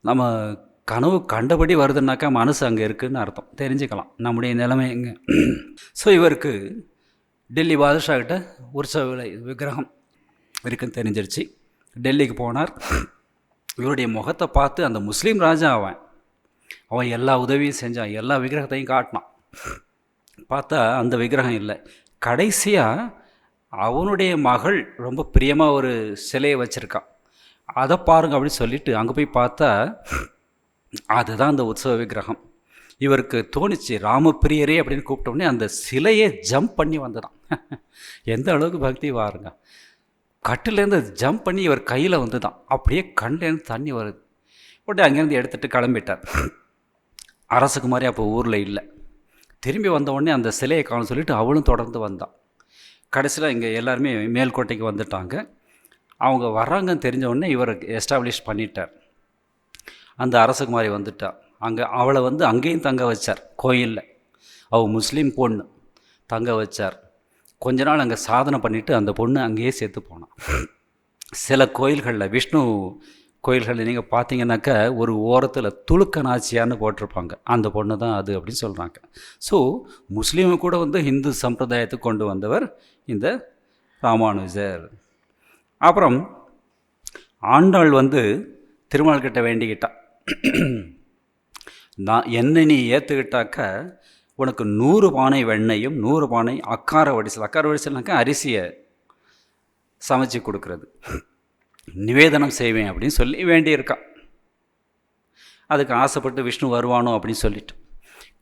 நம்ம கனவு கண்டபடி வருதுன்னாக்கா மனசு அங்கே இருக்குதுன்னு அர்த்தம், தெரிஞ்சுக்கலாம் நம்முடைய நிலைமை எங்கே. ஸோ இவருக்கு டெல்லி பாதுஷாக்கிட்ட உற்சவ விக்கிரகம் இருக்குன்னு தெரிஞ்சிருச்சு. டெல்லிக்கு போனார். இவருடைய முகத்தை பார்த்து அந்த முஸ்லீம் ராஜா அவன் எல்லா உதவியும் செஞ்சான், எல்லா விக்கிரகத்தையும் காட்டினான். பார்த்தா அந்த விக்கிரகம் இல்லை. கடைசியாக அவனுடைய மகள் ரொம்ப பிரியமாக ஒரு சிலையை வச்சுருக்கான், அதை பாருங்க அப்படின்னு சொல்லிட்டு அங்கே போய் பார்த்தா அதுதான் அந்த உற்சவ விக்கிரகம். இவருக்கு தோணிச்சு, ராமப்பிரியரே அப்படின்னு கூப்பிட்டோடனே அந்த சிலையே ஜம்ப் பண்ணி வந்துதான். எந்த அளவுக்கு பக்தி பாருங்க. கட்டிலேருந்து ஜம்ப் பண்ணி இவர் கையில் வந்து தான், அப்படியே கண்லேருந்து தண்ணி வருது. உடனே அங்கேருந்து எடுத்துகிட்டு கிளம்பிட்டார். அரசகுமாரி அப்போ ஊரில் இல்லை. திரும்பி வந்த உடனே அந்த சிலையை காண சொல்லிவிட்டு அவளும் தொடர்ந்து வந்தான். கடைசியில் இங்கே எல்லாருமே மேல்கோட்டைக்கு வந்துட்டாங்க. அவங்க வர்றாங்கன்னு தெரிஞ்ச உடனே இவர் எஸ்டாப்ளிஷ் பண்ணிட்டார். அந்த அரசகுமாரி வந்துட்டா. அங்கே அவளை வந்து அங்கேயும் தங்க வச்சார் கோயிலில். அவள் முஸ்லீம் பொண்ணு, தங்க வச்சார். கொஞ்ச நாள் அங்கே சாதனை பண்ணிவிட்டு அந்த பொண்ணு அங்கேயே சேர்த்து போனான். சில கோயில்களில், விஷ்ணு கோயில்களில் நீங்கள் பார்த்தீங்கன்னாக்கா ஒரு ஓரத்தில் துலுக்க நாச்சியான்னு போட்டிருப்பாங்க, அந்த பொண்ணு தான் அது அப்படின்னு சொல்கிறாங்க. ஸோ முஸ்லீமை கூட வந்து இந்து சம்பிரதாயத்துக்கு கொண்டு வந்தவர் இந்த ராமானுஜர். அப்புறம் ஆண்டாள் வந்து திருமால்கிட்ட வேண்டிக்கிட்டா, நான் என்னை நீ ஏற்றுக்கிட்டாக்க உனக்கு 100 பானை வெண்ணையும் 100 பானை அக்கார வடிசல்னாக்கா அரிசியை சமைச்சு கொடுக்கறது நிவேதனம் செய்வேன் அப்படின்னு சொல்லி வேண்டியிருக்கா. அதுக்கு ஆசைப்பட்டு விஷ்ணு வருவானோ அப்படின்னு சொல்லிட்டு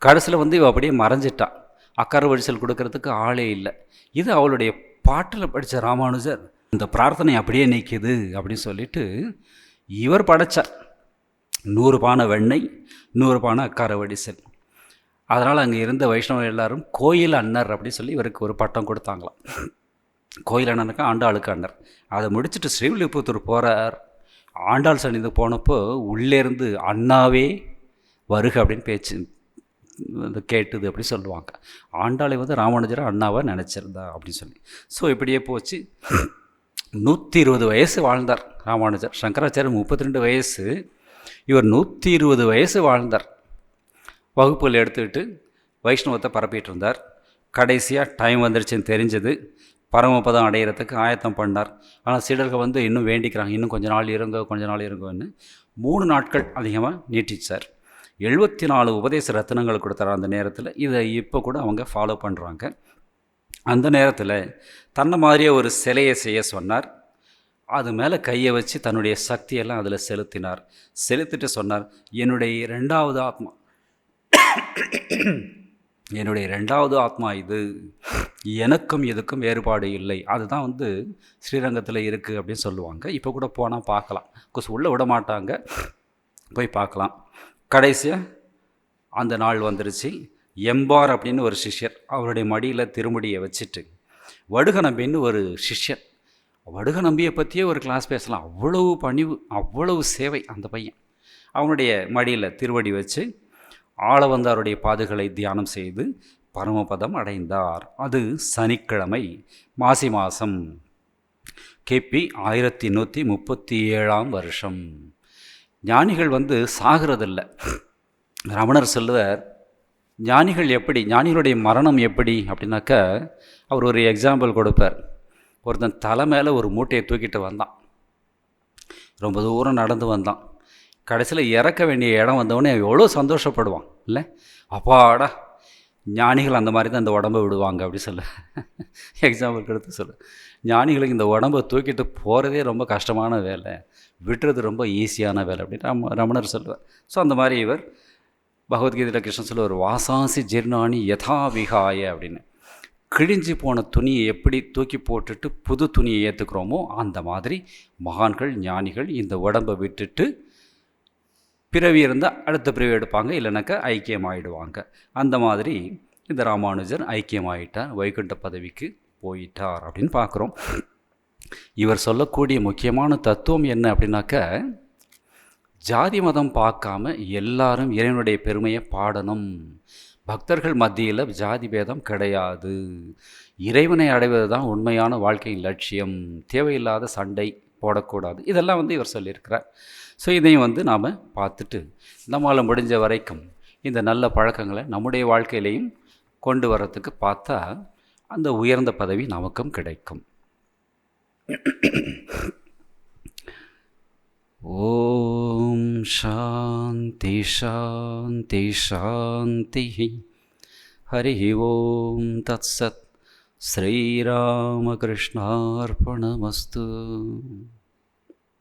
கடைசியில் வந்து இவ அப்படியே மறைஞ்சிட்டான். அக்கார வடிசல் கொடுக்கறதுக்கு ஆளே இல்லை. இது அவளுடைய பாட்டில் படித்த ராமானுஜர் இந்த பிரார்த்தனை அப்படியே நீக்குது அப்படின்னு சொல்லிட்டு இவர் படைச்சார். 100 பானை வெண்ணெய், 100 பானை அக்கார வடிசல். அதனால் அங்கே இருந்த வைஷ்ணவ எல்லாரும் கோயில் அண்ணர் அப்படின்னு சொல்லி இவருக்கு ஒரு பட்டம் கொடுத்தாங்களாம். கோயில் அண்ணனுக்கு ஆண்டாளுக்கு அண்ணர். அதை முடிச்சுட்டு ஸ்ரீவில்லிபுத்தூர் போகிறார். ஆண்டாள் சன்னிதி போனப்போ உள்ளேருந்து அண்ணாவே வருக அப்படின்னு பேச்சு கேட்டுது அப்படி சொல்லுவாங்க. ஆண்டாளை வந்து ராமானுஜரை அண்ணாவை நினச்சிருந்தா அப்படின்னு சொல்லி. ஸோ இப்படியே போச்சு. 120 வயசு வாழ்ந்தார் ராமானுஜர். சங்கராச்சாரியர் 32 வயசு, இவர் 120 வயசு வாழ்ந்தார். வகுப்புகள் எடுத்துக்கிட்டு வைஷ்ணவத்தை பரப்பிட்டு இருந்தார். கடைசியாக டைம் வந்துருச்சுன்னு தெரிஞ்சது. பரமபதம் அடையிறதுக்கு ஆயத்தம் பண்ணார். ஆனால் சீடர்கள் வந்து இன்னும் வேண்டிக்கிறாங்க, இன்னும் கொஞ்ச நாள் இருங்கன்னு 3 நாட்கள் அதிகமாக நீட்டிச்சார். 74 உபதேச ரத்னங்கள் கொடுத்தார் அந்த நேரத்தில். இதை இப்போ கூட அவங்க ஃபாலோ பண்ணுறாங்க. அந்த நேரத்தில் தன்னை மாதிரியே ஒரு சிலையை செய்ய சொன்னார். அது மேலே கையை வச்சு தன்னுடைய சக்தியெல்லாம் அதில் செலுத்திட்டு சொன்னார், என்னுடைய 2வது ஆத்மா, என்னுடைய 2வது ஆத்மா இது, எனக்கும் இதுக்கும் வேறுபாடு இல்லை. அதுதான் வந்து ஸ்ரீரங்கத்தில் இருக்குது அப்படின்னு சொல்லுவாங்க. இப்போ கூட போனால் பார்க்கலாம். உள்ளே விட மாட்டாங்க, போய் பார்க்கலாம். கடைசியாக அந்த நாள் வந்துருச்சு. எம்பார் அப்படின்னு ஒரு சிஷ்யர், அவருடைய மடியில் திருமுடியை வச்சுட்டு வடுக நம்பின்னு ஒரு சிஷ்யர். வடுக நம்பியை பற்றியே ஒரு கிளாஸ் பேசலாம். அவ்வளவு பணிவு, அவ்வளவு சேவை அந்த பையன். அவனுடைய மடியில் திருவடி வச்சு ஆளவந்தாருடைய பாதுகளை தியானம் செய்து பரமபதம் அடைந்தார். அது சனிக்கிழமை, மாசி மாதம், கிபி 1137ஆம் வருஷம். ஞானிகள் வந்து சாகிறதில்லை. ரமணர் சொல்லுவார், ஞானிகளுடைய மரணம் எப்படி அப்படின்னாக்கா, அவர் ஒரு எக்ஸாம்பிள் கொடுப்பார். ஒருத்தன் தலை மேலே ஒரு மூட்டையை தூக்கிட்டு வந்தான். ரொம்ப தூரம் நடந்து வந்தான். கடைசியில் இறக்க வேண்டிய இடம் வந்தவொடனே எவ்வளோ சந்தோஷப்படுவான் இல்லை? அப்பாடா, ஞானிகள் அந்த மாதிரி தான் இந்த உடம்பை விடுவாங்க அப்படி சொல்ல எக்ஸாம்பிள் கொடுத்து சொல்ல. ஞானிகளுக்கு இந்த உடம்பை தூக்கிட்டு போகிறதே ரொம்ப கஷ்டமான வேலை, விட்டுறது ரொம்ப ஈஸியான வேலை அப்படின்னு ரமணர் சொல்லுவார். ஸோ அந்த மாதிரி இவர் பகவத்கீதையில் கிருஷ்ணன் சொல்லுவார், வாசாசி ஜீர்ணானி யதா விகாய அப்படின்னு. கிழிஞ்சு போன துணியை எப்படி தூக்கி போட்டுட்டு புது துணியை ஏற்றுக்கிறோமோ அந்த மாதிரி மகான்கள், ஞானிகள் இந்த உடம்பை விட்டுட்டு பிறவி இருந்தால் அடுத்த பிறவி எடுப்பாங்க, இல்லைனாக்கா ஐக்கியமாகிடுவாங்க. அந்த மாதிரி இந்த ராமானுஜர் ஐக்கியமாகிட்டார், வைகுண்ட பதவிக்கு போயிட்டார் அப்படின்னு பார்க்குறோம். இவர் சொல்லக்கூடிய முக்கியமான தத்துவம் என்ன அப்படின்னாக்க, ஜாதி மதம் பார்க்காம எல்லாரும் இறைவனுடைய பெருமையை பாடணும். பக்தர்கள் மத்தியில் ஜாதி பேதம் கிடையாது. இறைவனை அடைவது தான் உண்மையான வாழ்க்கையின் லட்சியம். தேவையில்லாத சண்டை போடக்கூடாது. இதெல்லாம் வந்து இவர் சொல்லியிருக்கிறார். ஸோ இதையும் வந்து நாம் பார்த்துட்டு நம்மளால் முடிஞ்ச வரைக்கும் இந்த நல்ல பழக்கங்களை நம்முடைய வாழ்க்கையிலையும் கொண்டு வரத்துக்கு பார்த்தா அந்த உயர்ந்த பதவி நமக்கும் கிடைக்கும். ஓம் சாந்தி சாந்தி சாந்தி. ஹரி ஓம் தத்சத். ஸ்ரீராமகிருஷ்ணார்ப்பணமஸ்து.